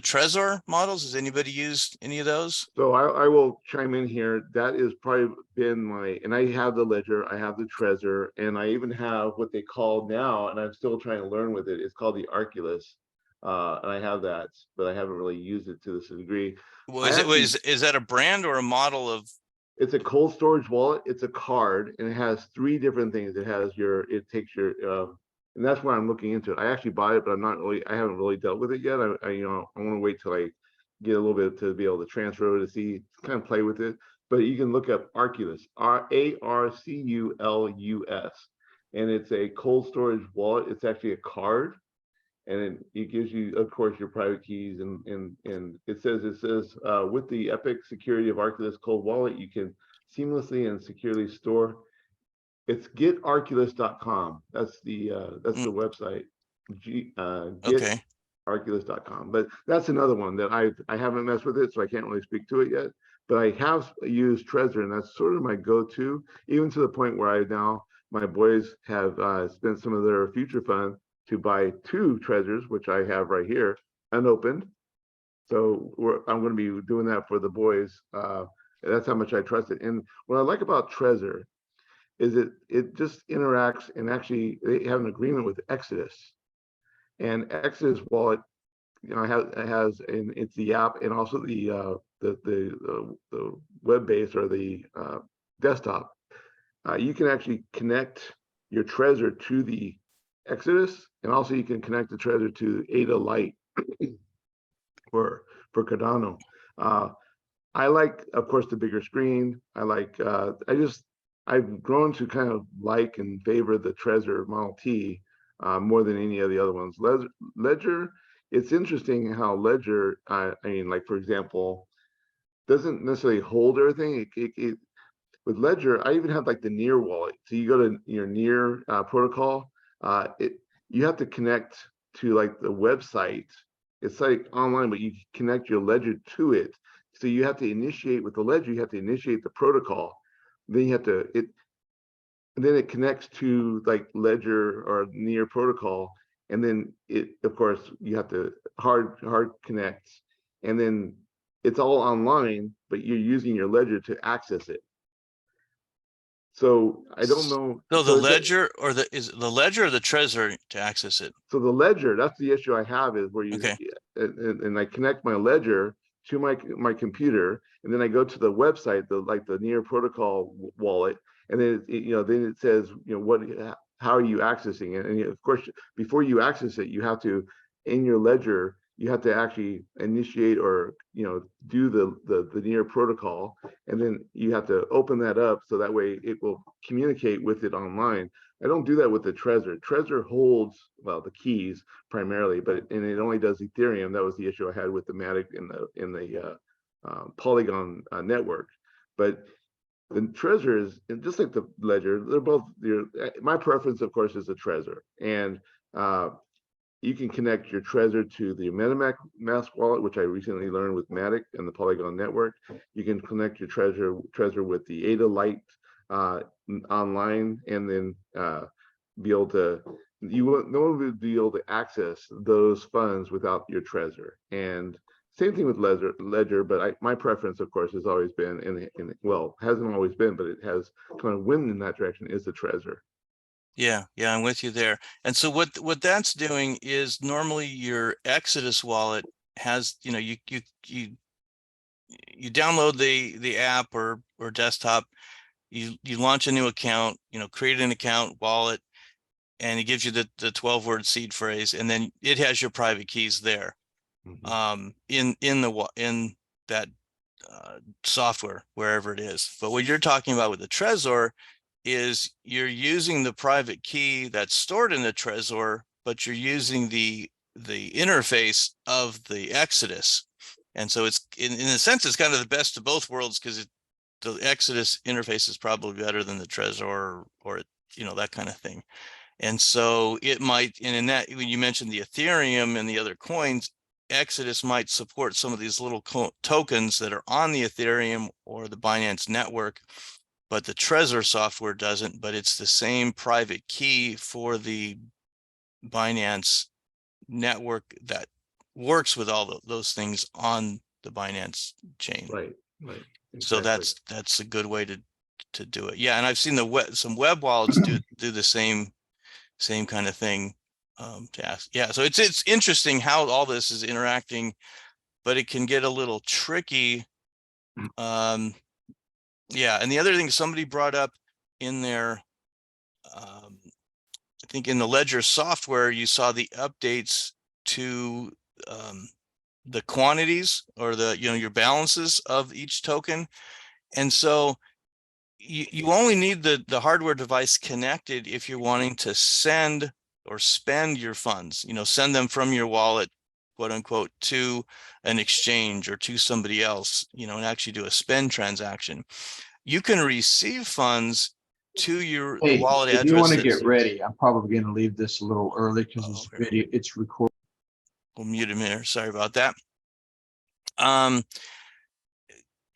Trezor models? Has anybody used any of those? So I will chime in here. That is probably been and I have the ledger, I have the Trezor, and I even have what they call now, and I'm still trying to learn with it. It's called the Arculus. And I have that, but I haven't really used it to this degree. Well, is that a brand or a model of? It's a cold storage wallet. It's a card, and it has 3 different things. It takes your, and that's why I'm looking into it. I actually bought it, but I haven't really dealt with it yet. I want to wait till I get a little bit to be able to transfer it, to see, kind of play with it. But you can look up Arculus, Arculus, and it's a cold storage wallet. It's actually a card, and it gives you, of course, your private keys, and it says with the epic security of Arculus Cold Wallet, you can seamlessly and securely store. It's getarculus.com. That's the website. Okay. Getarculus.com. But that's another one that I haven't messed with it, so I can't really speak to it yet. But I have used Trezor, and that's sort of my go-to, even to the point where my boys have spent some of their future fund to buy 2 Trezors, which I have right here, unopened. So I'm going to be doing that for the boys. That's how much I trust it. And what I like about Trezor is it just interacts, and actually they have an agreement with Exodus, and Exodus wallet, has, and it's the app, and also the web based, or the desktop. You can actually connect your Trezor to the Exodus, and also you can connect the Trezor to Ada Lite for Cardano. I like, of course, the bigger screen. I like, I've grown to kind of like and favor the Trezor Model T more than any of the other ones. Ledger, it's interesting how Ledger, I mean, like, for example, doesn't necessarily hold everything. With Ledger, I even have like the Near wallet. So you go to your Near protocol, you have to connect to like the website. It's like online, but you connect your Ledger to it. So you have to initiate with the Ledger, you have to initiate the protocol. Then you have to, and then it connects to like Ledger or Near protocol. And then of course, you have to hard connect. And then it's all online, but you're using your Ledger to access it. So I don't know. So the ledger, or is it the ledger or the Trezor to access it? So the Ledger, that's the issue I have, is where you, okay, and I connect my Ledger to my computer, and then I go to the website, the Near protocol wallet, and then then it says, how are you accessing it? And of course, before you access it, you have to, in your Ledger, you have to actually initiate or do the near protocol, and then you have to open that up so that way it will communicate with it online. I don't do that with the Trezor. Trezor holds, well, the keys primarily, and it only does Ethereum. That was the issue I had with the Matic in the Polygon network. But the Trezor is, and just like the Ledger, they're both. My preference, of course, is the Trezor, and you can connect your Trezor to the MetaMask wallet, which I recently learned with Matic and the Polygon network. You can connect your Trezor with the Ada Lite online, and then be able to. No one would be able to access those funds without your Trezor. And same thing with Ledger, but my preference, of course, has always been, well, hasn't always been, but it has kind of went in that direction, is the Trezor. Yeah, I'm with you there. And so what that's doing is normally your Exodus wallet has, you download the app or desktop, you launch a new account, create an account wallet, and it gives you the 12-word seed phrase, and then it has your private keys there. In that software, wherever it is. But what you're talking about with the Trezor is you're using the private key that's stored in the Trezor, but you're using the interface of the Exodus. And so it's in a sense, it's kind of the best of both worlds, because the Exodus interface is probably better than the Trezor, or that kind of thing. And so it might, and in that, when you mentioned the Ethereum and the other coins, Exodus might support some of these little tokens that are on the Ethereum or the Binance network, but the Trezor software doesn't. But it's the same private key for the Binance network that works with all those things on the Binance chain. Right. Exactly. So that's a good way to do it. Yeah, and I've seen some web wallets do the same kind of thing. To ask. Yeah, so it's interesting how all this is interacting, but it can get a little tricky. Yeah, and the other thing somebody brought up in there, I think in the Ledger software, you saw the updates to the quantities, or the your balances of each token, and so you only need the hardware device connected if you're wanting to send or spend your funds, send them from your wallet, quote unquote, to an exchange or to somebody else, and actually do a spend transaction. You can receive funds to the wallet address. If you want to get ready, I'm probably going to leave this a little early because it's recorded. We'll mute him here. Sorry about that.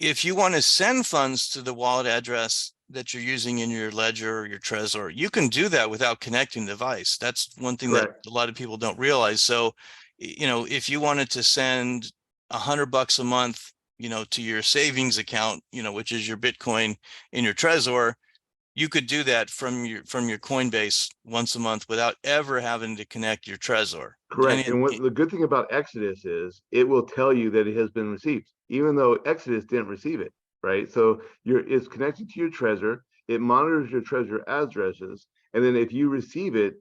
If you want to send funds to the wallet address that you're using in your Ledger or your Trezor, you can do that without connecting the device. That's one thing that a lot of people don't realize. So, if you wanted to send $100 a month, to your savings account, which is your Bitcoin in your Trezor, you could do that from your Coinbase once a month without ever having to connect your Trezor. Correct. And what the good thing about Exodus is, it will tell you that it has been received, even though Exodus didn't receive it, right? So it's connected to your Trezor. It monitors your Trezor addresses, and then if you receive it,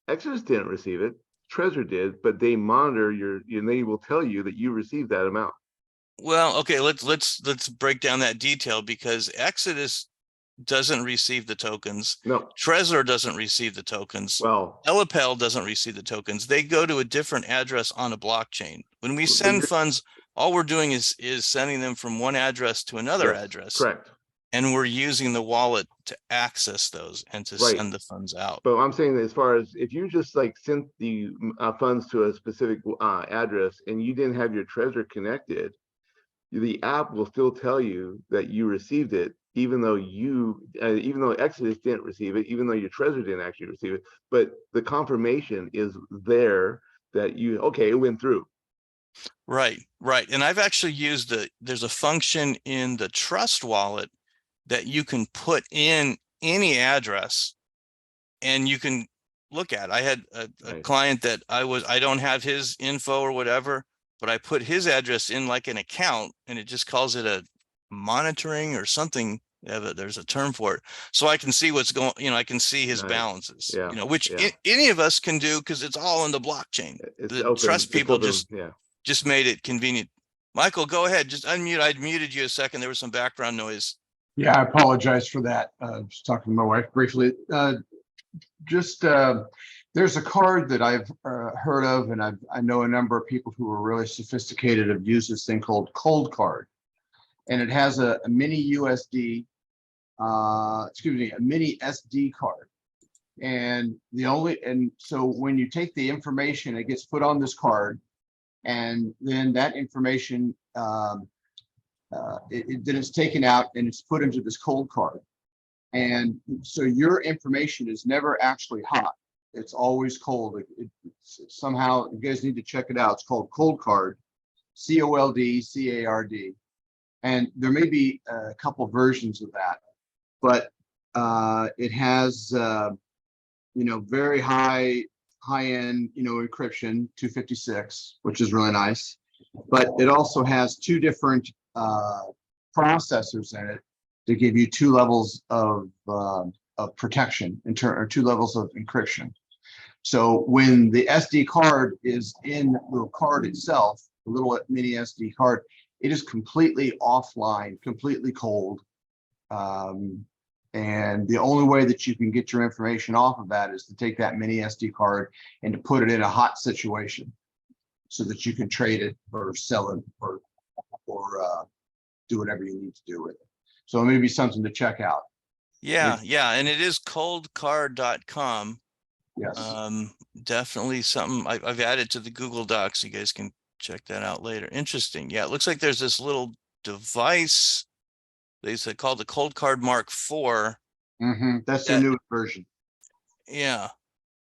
Exodus didn't receive it, Trezor did, but they monitor and they will tell you that you received that amount. Well, okay, let's break down that detail, because Exodus doesn't receive the tokens. No. Trezor doesn't receive the tokens. Well, Elapel doesn't receive the tokens. They go to a different address on a blockchain. When we send funds, all we're doing is sending them from one address to another address. Correct. And we're using the wallet to access those and to send the funds out. But I'm saying that as far as if you just sent the funds to a specific address and you didn't have your Trezor connected, the app will still tell you that you received it, even though even though Exodus didn't receive it, even though your Trezor didn't actually receive it. But the confirmation is there that it went through. Right. And I've actually used there's a function in the Trust wallet that you can put in any address and you can look at. I had a client that I don't have his info or whatever, but I put his address in like an account, and it just calls it a monitoring or something there's a term for it. So I can see what's going, I can see his Nice. balances, Yeah, which yeah. any of us can do because it's all in the blockchain. It's The open. trust it's people open, just made it convenient. Michael, go ahead. Just unmute. I'd muted you a second. There was some background noise. Yeah, I apologize for that. I was talking to my wife briefly. There's a card that I've heard of, and I know a number of people who are really sophisticated have used this thing called Cold Card, and it has a mini USD, a mini SD card. And so when you take the information, it gets put on this card, and then that information, then it's taken out and it's put into this cold card. And so your information is never actually hot. It's always cold. Somehow, you guys need to check it out. It's called Cold Card, COLD, CARD. And there may be a couple versions of that, but it has, very high-end, encryption, 256, which is really nice. But it also has two different processors in it to give you two levels of protection or two levels of encryption. So when the SD card is in the card itself, the little mini SD card, it is completely offline, completely cold. And the only way that you can get your information off of that is to take that mini SD card and to put it in a hot situation so that you can trade it or sell it or do whatever you need to do with it. So it may be something to check out. Yeah. And it is coldcard.com. Yes. Definitely something I've added to the Google Docs. You guys can check that out later. Interesting. Yeah, it looks like there's this little device they said called the Cold Card Mark IV. That's the newest version. Yeah,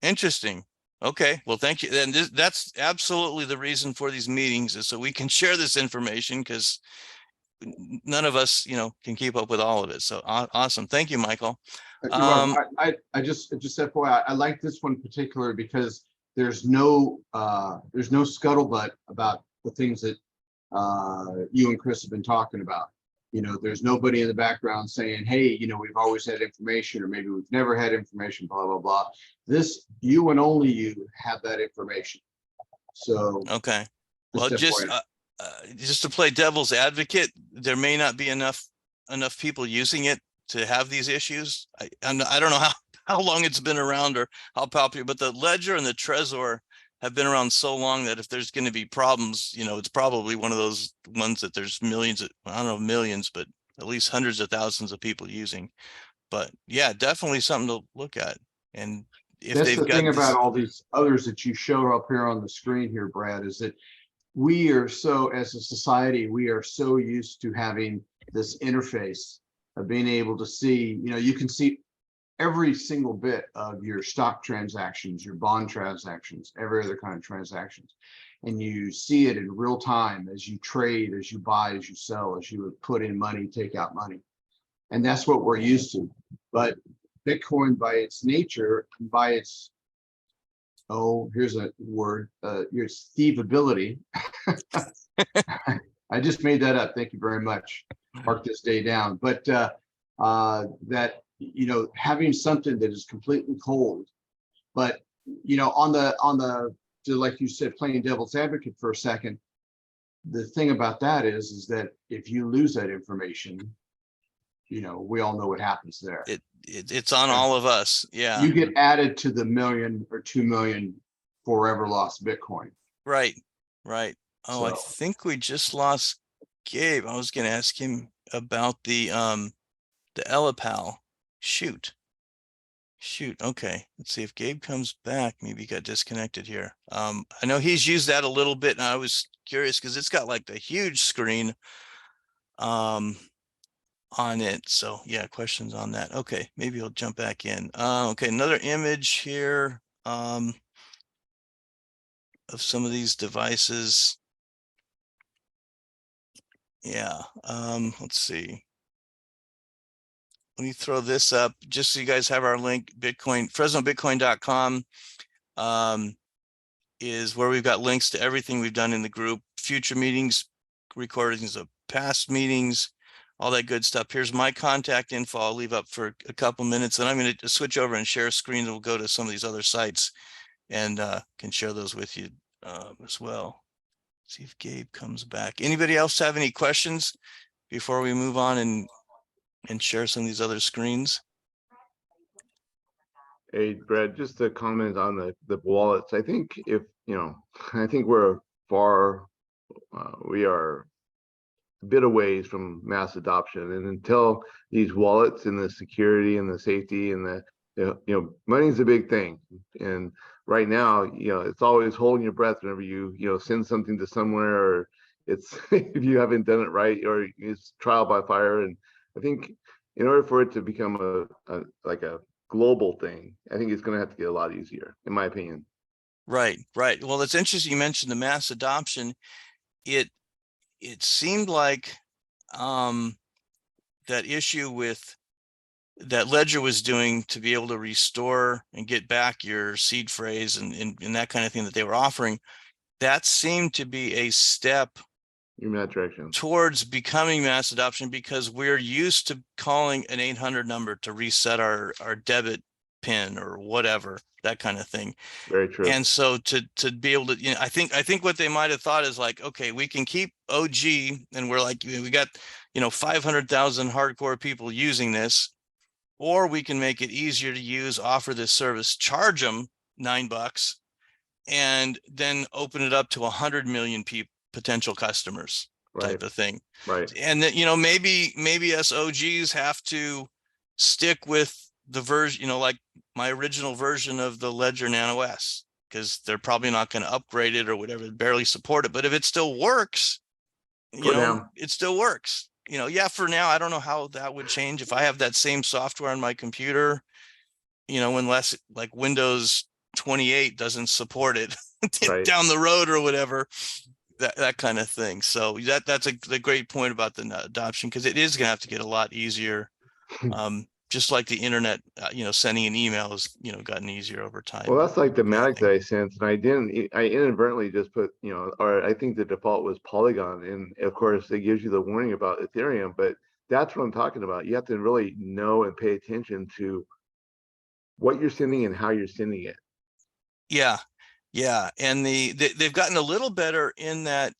interesting. Okay, well, thank you. And that's absolutely the reason for these meetings is so we can share this information because none of us, can keep up with all of it. So awesome. Thank you, Michael. I just FYI, I like this one particular because there's no scuttlebutt about the things that you and Chris have been talking about. There's nobody in the background saying, hey, we've always had information, or maybe we've never had information, blah, blah, blah. This, you and only you have that information. So, okay. Well, just to play devil's advocate, there may not be enough people using it to have these issues. I don't know how long it's been around or how popular, but the Ledger and the Trezor have been around so long that if there's going to be problems, it's probably one of those ones that there's millions, I don't know, millions, but at least hundreds of thousands of people using. But yeah, definitely something to look at. And if that's they've the got thing about all these others that you showed up here on the screen here, Brad, is that we are so, as a society, we are so used to having this interface of being able to see, you can see every single bit of your stock transactions, your bond transactions, every other kind of transactions. And you see it in real time as you trade, as you buy, as you sell, as you would put in money, take out money. And that's what we're used to. But Bitcoin, by its nature, by its, here's a word, your thievability. I just made that up. Thank you very much. Mark this day down. But that, having something that is completely cold, but on the like you said, playing devil's advocate for a second, the thing about that is that if you lose that information, we all know what happens there. It's on all of us. Yeah, you get added to the 1 million or 2 million forever lost Bitcoin. Right. Oh, So, I think we just lost Gabe. I was going to ask him about the Elipal. Shoot. Okay. Let's see if Gabe comes back. Maybe he got disconnected here. I know he's used that a little bit, and I was curious because it's got like the huge screen on it. So yeah, questions on that. Okay, maybe he'll jump back in. Okay, another image here of some of these devices. Yeah, let's see. Let me throw this up just so you guys have our link. FresnoBitcoin.com is where we've got links to everything we've done in the group, future meetings, recordings of past meetings. all that good stuff. Here's my contact info. I'll leave up for a couple minutes, and I'm going to switch over and share a screen. And we'll go to some of these other sites and can share those with you as well. See if Gabe comes back. Anybody else have any questions before we move on and share some of these other screens? Hey, Brad, just to comment on the wallets. I think I think we are a bit away from mass adoption, and until these wallets and the security and the safety and money's a big thing. And right now, it's always holding your breath whenever you send something to somewhere, or it's if you haven't done it right, or it's trial by fire. And I think in order for it to become a global thing, I think it's going to have to get a lot easier, in my opinion. Right. Well, it's interesting you mentioned the mass adoption. It seemed like that issue with that Ledger was doing to be able to restore and get back your seed phrase and that kind of thing that they were offering, that seemed to be a step in that direction towards becoming mass adoption, because we're used to calling an 800 number to reset our debit pin or whatever, that kind of thing. Very true. And so to be able to, I think what they might have thought is like, okay, we can keep OG, and we're like, we got 500,000 hardcore people using this, or we can make it easier to use, offer this service, charge them $9, and then open it up to 100 million potential customers, type of thing. Right. And that, maybe us OGs have to stick with the version, like my original version of the Ledger Nano S, because they're probably not going to upgrade it or whatever, barely support it. But if it still works, it still works. For now, I don't know how that would change if I have that same software on my computer, unless like Windows 28 doesn't support it Right. down the road or whatever, that kind of thing. So that's a great point about the adoption, because it is going to have to get a lot easier. Just like the internet, sending an email has, gotten easier over time. Well, that's like the Matic that I sent, and I inadvertently just put, or I think the default was Polygon. And of course it gives you the warning about Ethereum, but that's what I'm talking about. You have to really know and pay attention to what you're sending and how you're sending it. Yeah. And they've gotten a little better in that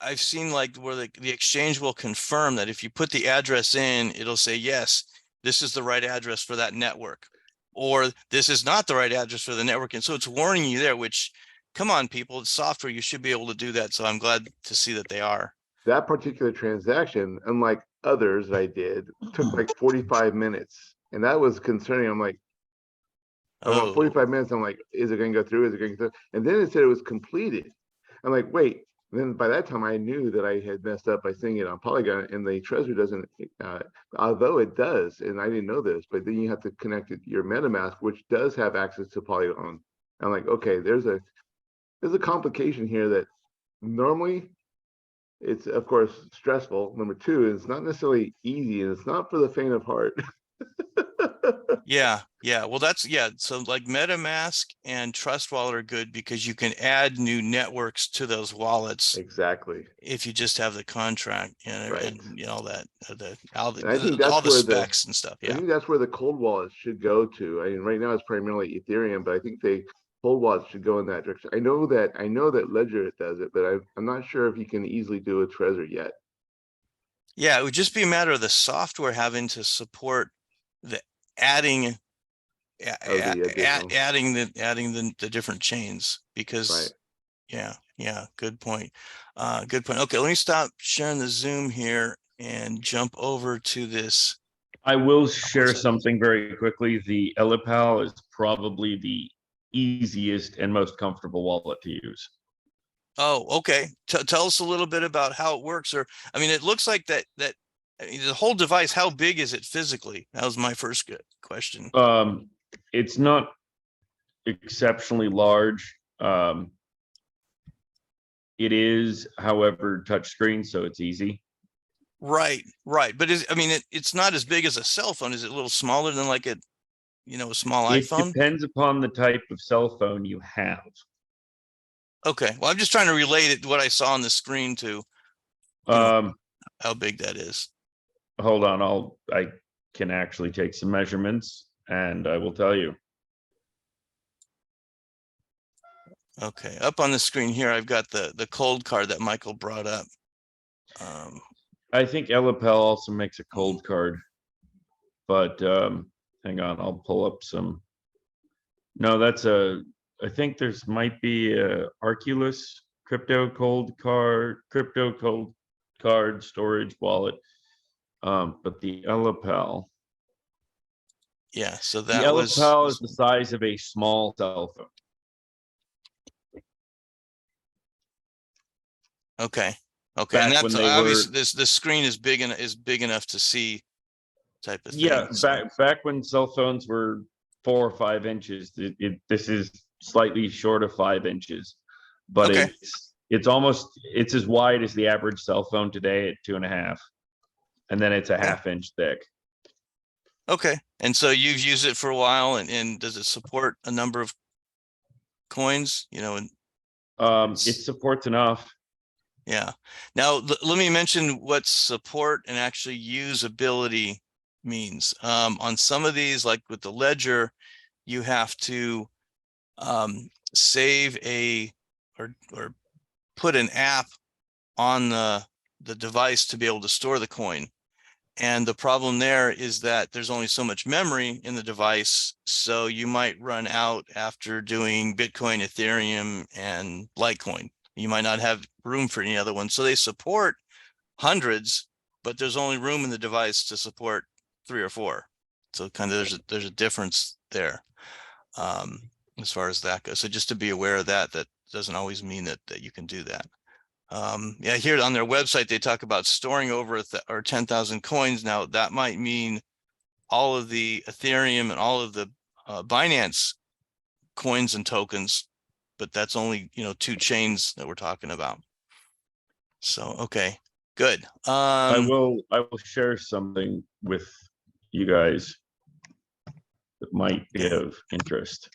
I've seen like where the exchange will confirm that if you put the address in, it'll say, yes, this is the right address for that network, or this is not the right address for the network. And so it's warning you there, which, come on, people, it's software. You should be able to do that. So I'm glad to see that they are. That particular transaction, unlike others that I did, took like 45 minutes. And that was concerning. I'm like, about 45 minutes. I'm like, is it going to go through? Is it going to go through? And then it said it was completed. I'm like, wait. And then by that time, I knew that I had messed up by seeing it on Polygon, and the Trezor doesn't, although it does, and I didn't know this, but then you have to connect it, your MetaMask, which does have access to Polygon. I'm like, okay, there's a complication here that normally it's, of course, stressful. Number two, it's not necessarily easy, and it's not for the faint of heart. Yeah. Well, so like MetaMask and Trust Wallet are good because you can add new networks to those wallets. Exactly. If you just have the contract and all that, all the specs and stuff. Yeah. I think that's where the cold wallets should go to. I mean, right now it's primarily Ethereum, but I think the cold wallets should go in that direction. I know that Ledger does it, but I'm not sure if you can easily do a Trezor yet. Yeah, it would just be a matter of the software having to support the adding the different chains, because good point. Okay, let me stop sharing the Zoom here and jump over to this. I will share something very quickly. The Elipal is probably the easiest and most comfortable wallet to use. Oh, okay. Tell us a little bit about how it works. Or, I mean, it looks like that the whole device, how big is it physically? That was my first question. It's not exceptionally large. It is, however, touchscreen, so it's easy. Right. But it's not as big as a cell phone. Is it a little smaller than like a small iPhone? It depends upon the type of cell phone you have. Okay. Well, I'm just trying to relate it to what I saw on the screen to how big that is. hold on, I can actually take some measurements and I will tell you. Okay, up on the screen here, I've got the cold card that Michael brought up. I think Elapel also makes a cold card, but hang on, I'll pull up some. No, I think there's might be a Arculus crypto cold card storage wallet. But the Elapel. Yeah, so The that was Elapel is the size of a small cell phone. okay. Okay, and Back that's when they obviously were, this the screen is big enough to see type of yeah, thing. So, back when cell phones were 4 or 5 inches. This is slightly short of 5 inches, but okay. it's as wide as the average cell phone today at 2.5, and then it's a Okay. half-inch thick. Okay, and so you've used it for a while, and does it support a number of coins? You know, and It supports enough. yeah. Now, let me mention what support and actually usability means. On some of these, like with the Ledger, you have to save or put an app on the device to be able to store the coin. And the problem there is that there's only so much memory in the device. So you might run out after doing Bitcoin, Ethereum, and Litecoin. You might not have room for any other one. So they support hundreds, but there's only room in the device to support 3 or 4. So kind of there's a difference there as far as that goes. So just to be aware of that doesn't always mean that you can do that. Yeah, here on their website, they talk about storing over or 10,000 coins. Now that might mean all of the Ethereum and all of the Binance coins and tokens, but that's only, 2 chains that we're talking about. So, okay, good. I will share something with you guys that might be of interest.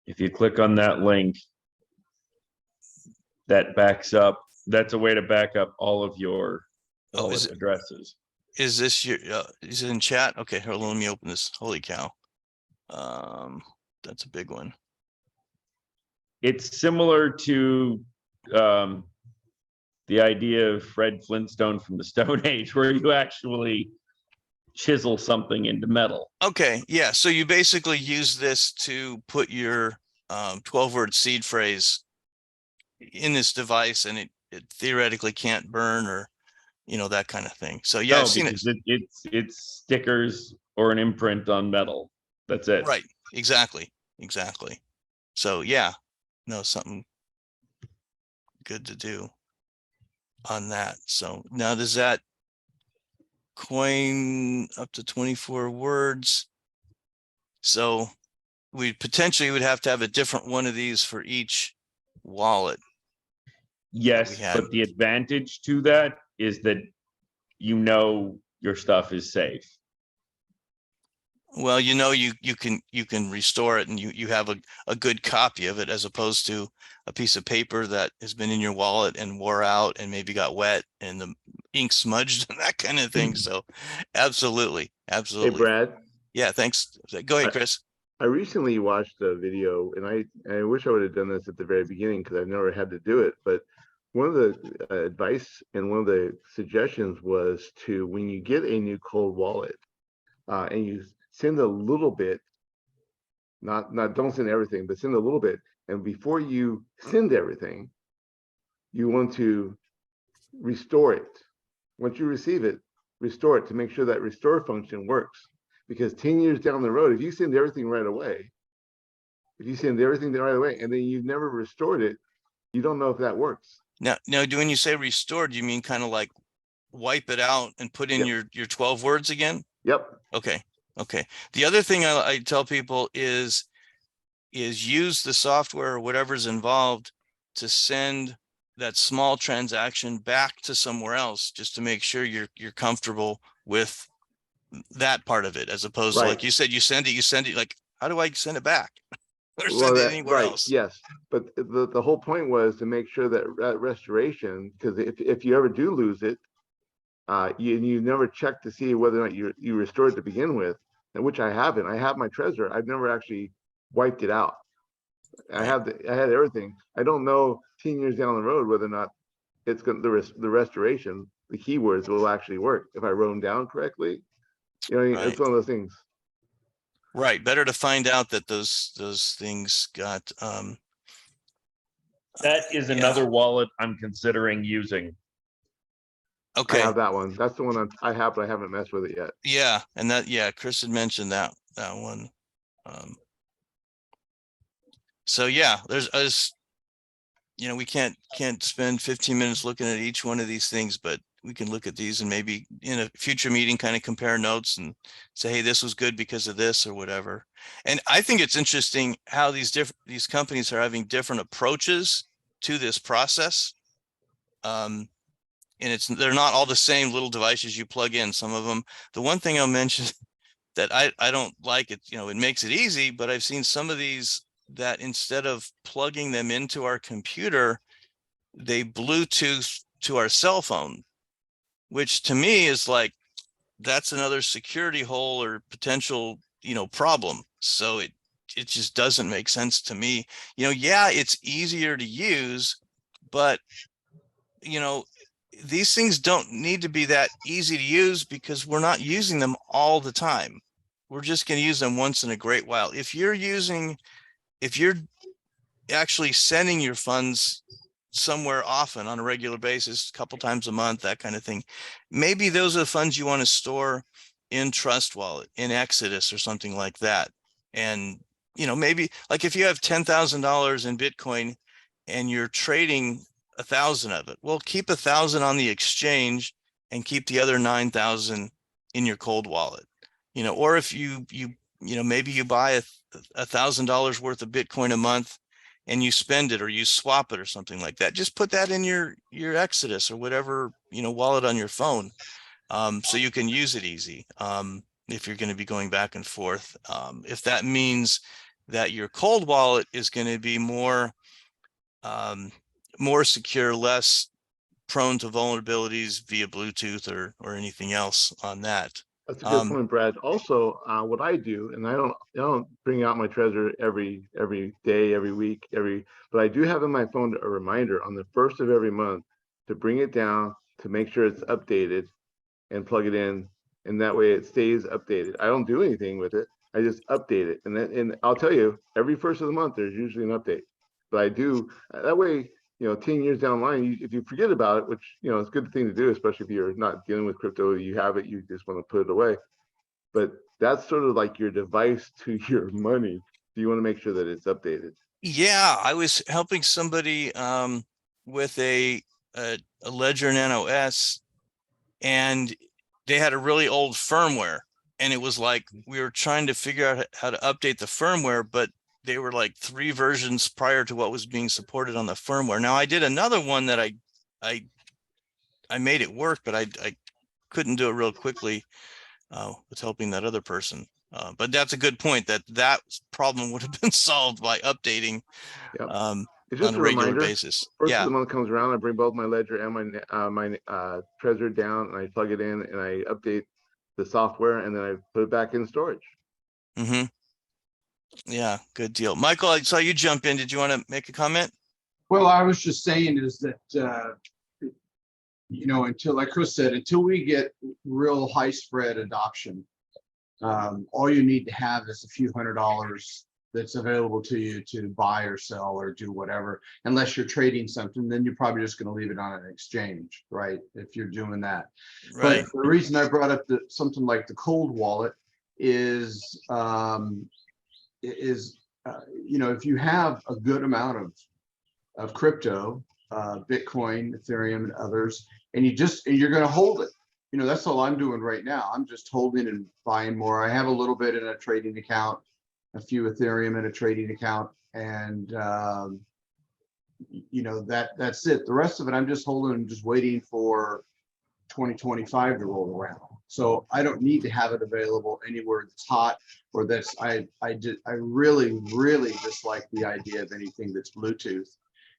If you click on that link, that's a way to back up all of your wallet addresses. Is this is it in chat? Okay, hold on, let me open this. Holy cow. That's a big one. It's similar to the idea of Fred Flintstone from the Stone Age, where you actually chisel something into metal. Okay, yeah. So you basically use this to put your 12-word seed phrase in this device, and it theoretically can't burn or that kind of thing. So yeah, I've seen it. It's stickers or an imprint on metal. That's it. Right. Exactly. So yeah, something good to do on that. So now does that coin up to 24 words? So we potentially would have to have a different one of these for each wallet. Yes, but the advantage to that is that your stuff is safe. Well, you can restore it, and you have a good copy of it, as opposed to a piece of paper that has been in your wallet and wore out and maybe got wet and the ink smudged and that kind of thing. So absolutely. Hey, Brad. Yeah, thanks. Go ahead, Chris. I recently watched a video, and I wish I would have done this at the very beginning because I've never had to do it. But one of the advice and one of the suggestions was to, when you get a new cold wallet, and you send a little bit, not don't send everything, but send a little bit. And before you send everything, you want to restore it. Once you receive it, restore it to make sure that restore function works. Because 10 years down the road, if you send everything right away, and then you've never restored it, you don't know if that works. Now, when you say restored, you mean kind of like wipe it out and put in your 12 words again? Yep. Okay. The other thing I tell people is use the software or whatever's involved to send that small transaction back to somewhere else, just to make sure you're comfortable with that part of it, as opposed to, like you said, you send it, like, how do I send it back? Or send it anywhere else? Yes, but the whole point was to make sure that restoration, because if you ever do lose it, you never check to see whether or not you restored to begin with, and which I haven't. I have my Trezor. I've never actually wiped it out. I had everything. I don't know 10 years down the road whether or not it's going the restoration, the keywords will actually work if I wrote them down correctly. You know, Right. it's one of those things. Right. Better to find out that those things got That is yeah. another wallet I'm considering using. I Okay. have that one. That's the one I have, but I haven't messed with it yet. Yeah, and Chris had mentioned that one. So yeah, there's we can't spend 15 minutes looking at each one of these things, but we can look at these and maybe in a future meeting kind of compare notes and say, hey, this was good because of this or whatever. And I think it's interesting how these companies are having different approaches to this process. And they're not all the same little devices you plug in. Some of them, the one thing I'll mention that I don't like it, it makes it easy, but I've seen some of these that instead of plugging them into our computer, they Bluetooth to our cell phone, which to me is like, that's another security hole or potential, problem. So it just doesn't make sense to me. Yeah, it's easier to use, but these things don't need to be that easy to use because we're not using them all the time. We're just going to use them once in a great while. If you're actually sending your funds somewhere often on a regular basis, a couple times a month, that kind of thing, maybe those are the funds you want to store in Trust Wallet, in Exodus or something like that. And, maybe like if you have $10,000 in Bitcoin and you're trading 1,000 of it, well, keep 1,000 on the exchange and keep the other 9,000 in your cold wallet. Or if maybe you buy $1,000 worth of Bitcoin a month and you spend it or you swap it or something like that, just put that in your Exodus or whatever, wallet on your phone. So you can use it easy. If you're going to be going back and forth, if that means that your cold wallet is going to be more secure, less prone to vulnerabilities via Bluetooth or anything else on that. That's a good point, Brad. Also, what I do, and I don't bring out my Trezor every day, every week, but I do have in my phone a reminder on the first of every month to bring it down to make sure it's updated and plug it in, and that way it stays updated. I don't do anything with it. I just update it, and I'll tell you, every first of the month there's usually an update. But I do that way. 10 years down the line, if you forget about it, which it's a good thing to do, especially if you're not dealing with crypto, you have it, you just want to put it away. But that's sort of like your device to your money. So you want to make sure that it's updated. Yeah, I was helping somebody with a Ledger Nano S, and they had a really old firmware, and it was like we were trying to figure out how to update the firmware, but they were like 3 versions prior to what was being supported on the firmware. Now I did another one that I made it work, but I couldn't do it real quickly with helping that other person. But that's a good point, that problem would have been solved by updating Yep. on It's just a a regular reminder. basis. First Yeah. of the month comes around, I bring both my Ledger and my Trezor down, and I plug it in, and I update the software, and then I put it back in storage. Mm-hmm. Yeah, good deal. Michael, I saw you jump in. Did you want to make a comment? Well, I was just saying is that, until, like Chris said, until we get real high spread adoption, all you need to have is a few $100s that's available to you to buy or sell or do whatever. Unless you're trading something, then you're probably just going to leave it on an exchange, right? If you're doing that. Right. But the reason I brought up something like the cold wallet is, if you have a good amount of crypto, Bitcoin, Ethereum, and others, and you're going to hold it. That's all I'm doing right now. I'm just holding and buying more. I have a little bit in a trading account, a few Ethereum in a trading account, and that's it. The rest of it, I'm just holding and just waiting for 2025 to roll around. So I don't need to have it available anywhere that's hot or I really dislike the idea of anything that's Bluetooth.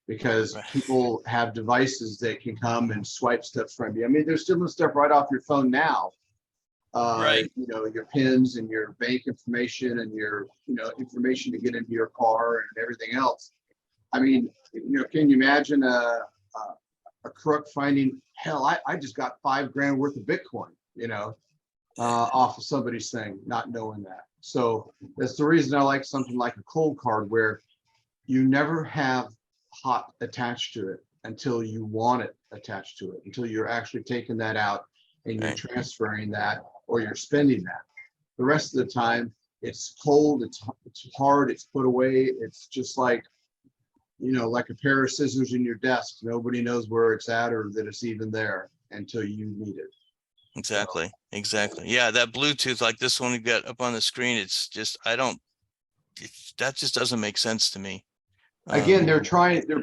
because Right. people have devices that can come and swipe stuff from you. I mean, they're stealing stuff right off your phone now. Right. You know, your pins and your bank information and your, you know, information to get into your car and everything else. I mean, you know, can you imagine a crook finding, hell, I just got $5,000 worth of Bitcoin, you know, off of somebody's thing, not knowing that. So that's the reason I like something like a cold card, where you never have hot attached to it until you want it attached to it, until you're actually taking that out and you're Right. transferring that or you're spending that. The rest of the time, it's cold, it's hard, it's put away. It's just like, you know, like a pair of scissors in your desk. Nobody knows where it's at or that it's even there until you need it. Exactly. Exactly. Yeah, that Bluetooth, like this one we got up on the screen, it's just that just doesn't make sense to me. Again,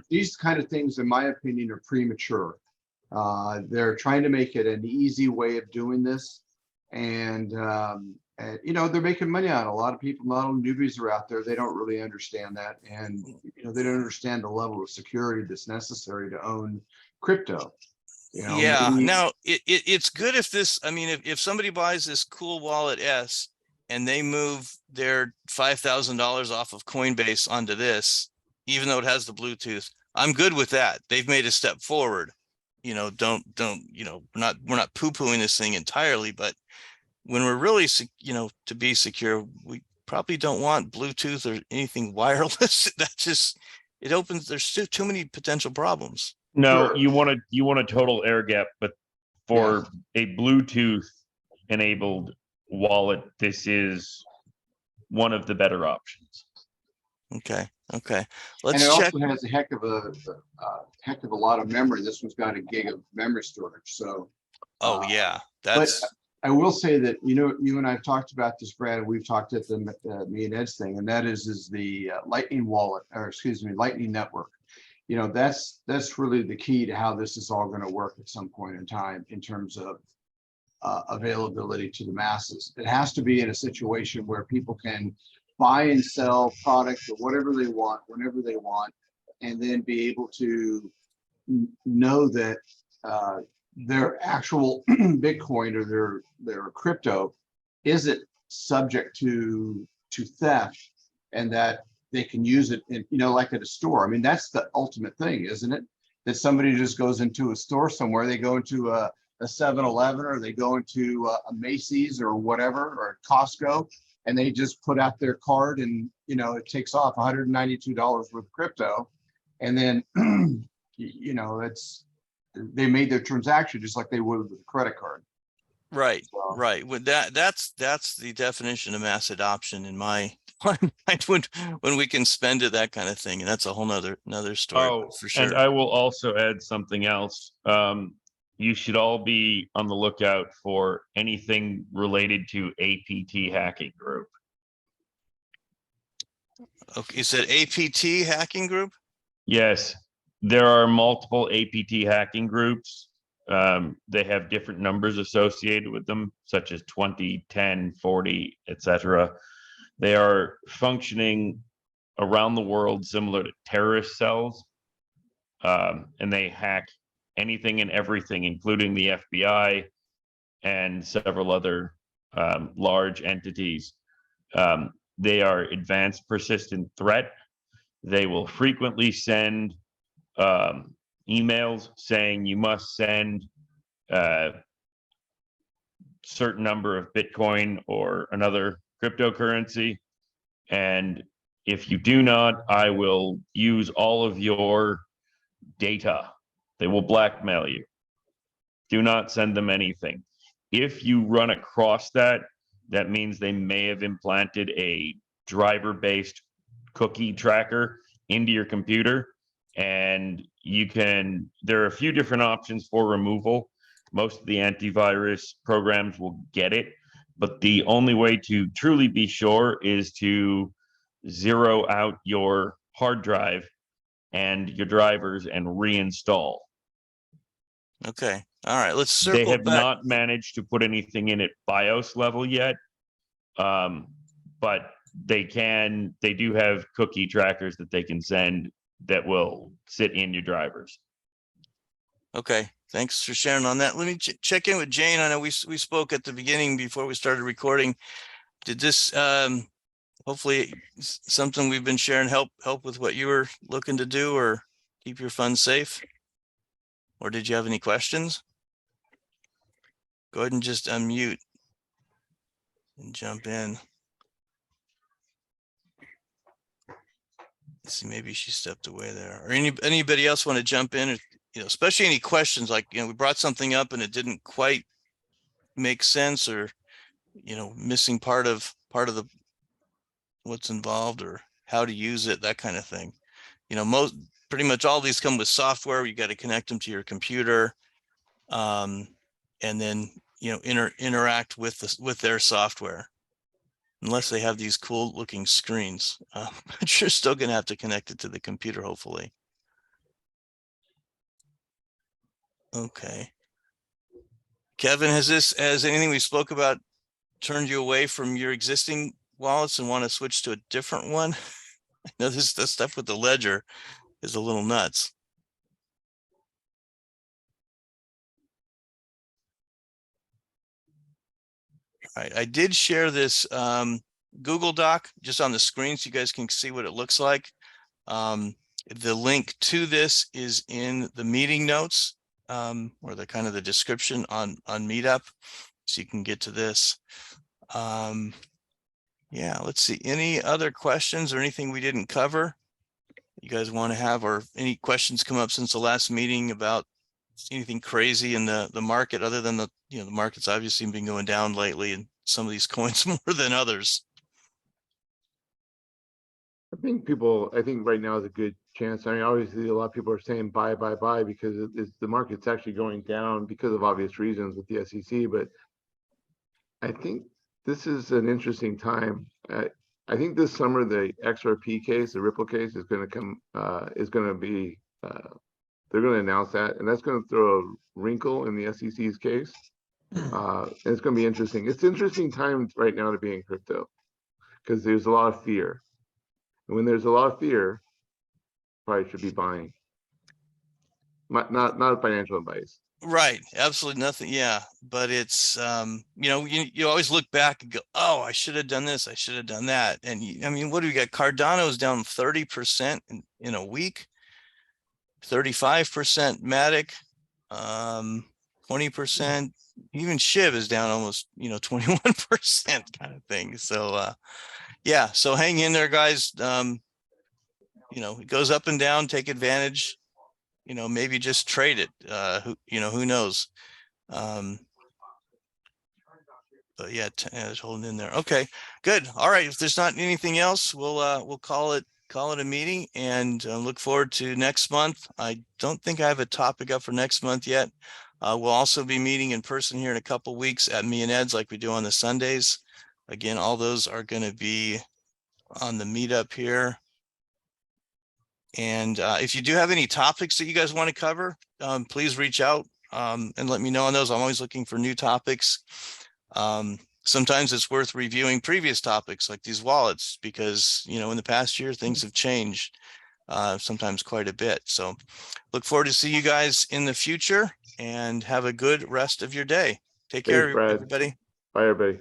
these kind of things, in my opinion, are premature. They're trying to make it an easy way of doing this. And you know, they're making money on it. A lot of people, not only newbies are out there, they don't really understand that. And, you know, they don't understand the level of security that's necessary to own crypto. You know, Yeah, maybe, now it's good if this, I mean, if somebody buys this Cool Wallet S and they move their $5,000 off of Coinbase onto this, even though it has the Bluetooth, I'm good with that. They've made a step forward. You know, don't, you know, we're not poo-pooing this thing entirely, but when we're really, you know, to be secure, we probably don't want Bluetooth or anything wireless. That just, it opens, there's too many potential problems. No, Sure. you want a total air gap, but for a Bluetooth enabled wallet, this is one of the better options. Okay. Okay. and Let's it check. also has a heck of a lot of memory. This one's got a gig of memory storage. So, Oh yeah, but that's I will say that, you know, you and I've talked about this, Brad, and we've talked at the me and Ed's thing, and that is the Lightning wallet, or excuse me, Lightning network. You know, that's really the key to how this is all going to work at some point in time in terms of availability to the masses. It has to be in a situation where people can buy and sell products or whatever they want, whenever they want, and then be able to know that their actual Bitcoin or their crypto isn't subject to theft, and that they can use it in, you know, like at a store. I mean, that's the ultimate thing, isn't it? That somebody just goes into a store somewhere, they go into a 7-Eleven, or they go into a Macy's or whatever, or Costco, and they just put out their card, and, you know, it takes off $192 worth of crypto. And then, you know, they made their transaction just like they would with a credit card. right. So, Right. With that's the definition of mass adoption in my mind, when we can spend it, that kind of thing. And that's a whole another story Oh, for sure. and I will also add something else. You should all be on the lookout for anything related to APT hacking group. Okay, you said APT hacking group? Yes, there are multiple APT hacking groups. They have different numbers associated with them, such as 20, 10, 40, etc. They are functioning around the world similar to terrorist cells, and they hack anything and everything, including the FBI and several other large entities. They are advanced persistent threat. They will frequently send emails saying you must send certain number of Bitcoin or another cryptocurrency. And if you do not, I will use all of your data. They will blackmail you. Do not send them anything. If you run across that, that means they may have implanted a driver-based cookie tracker into your computer, and there are a few different options for removal. Most of the antivirus programs will get it, but the only way to truly be sure is to zero out your hard drive and your drivers and reinstall. Okay. All right. Let's They circle have back. not managed to put anything in at BIOS level yet, but they do have cookie trackers that they can send that will sit in your drivers. Okay, thanks for sharing on that. Let me check in with Jane. I know we spoke at the beginning before we started recording. Did this hopefully something we've been sharing help with what you were looking to do or keep your funds safe? Or did you have any questions? Go ahead and just unmute and jump in. Let's see, maybe she stepped away there. Or anybody else want to jump in? Or, especially any questions like, we brought something up and it didn't quite make sense, or, missing part of the what's involved or how to use it, that kind of thing. Pretty much all these come with software. You got to connect them to your computer, and then interact with their software. Unless they have these cool looking screens, but you're still going to have to connect it to the computer, hopefully. Okay. Kevin, has anything we spoke about turned you away from your existing wallets and want to switch to a different one? I know the stuff with the ledger is a little nuts. All right, I did share this Google Doc just on the screen so you guys can see what it looks like. The link to this is in the meeting notes, or the kind of the description on Meetup, so you can get to this. Yeah, let's see. Any other questions or anything we didn't cover you guys want to have, or any questions come up since the last meeting about anything crazy in the market, other than the market's obviously been going down lately and some of these coins more than others. I think right now is a good chance. I mean, obviously a lot of people are saying buy because the market's actually going down because of obvious reasons with the SEC. But I think this is an interesting time. I think this summer the XRP case, the Ripple case, is going to come. They're going to announce that, and that's going to throw a wrinkle in the SEC's case. And it's going to be interesting. It's interesting time right now to be in crypto because there's a lot of fear. And when there's a lot of fear, probably should be buying. Not financial advice. Right. Absolutely nothing. Yeah. But it's, you always look back and go, oh, I should have done this. I should have done that. And I mean, what do we got? Cardano's down 30% in a week, 35% Matic, 20%, even SHIB is down almost, 21% kind of thing. So, yeah. So hang in there, guys. It goes up and down, take advantage, maybe just trade it. Who knows? But yeah, it's holding in there. Okay, good. All right. If there's not anything else, we'll call it a meeting, and look forward to next month. I don't think I have a topic up for next month yet. We'll also be meeting in person here in a couple weeks at Me and Ed's like we do on the Sundays. Again, all those are going to be on the meetup here. And if you do have any topics that you guys want to cover, please reach out and let me know on those. I'm always looking for new topics. Sometimes it's worth reviewing previous topics like these wallets, because, in the past year, things have changed sometimes quite a bit. So look forward to see you guys in the future, and have a good rest of your day. Take care, Thanks, Brad. everybody. Bye, everybody.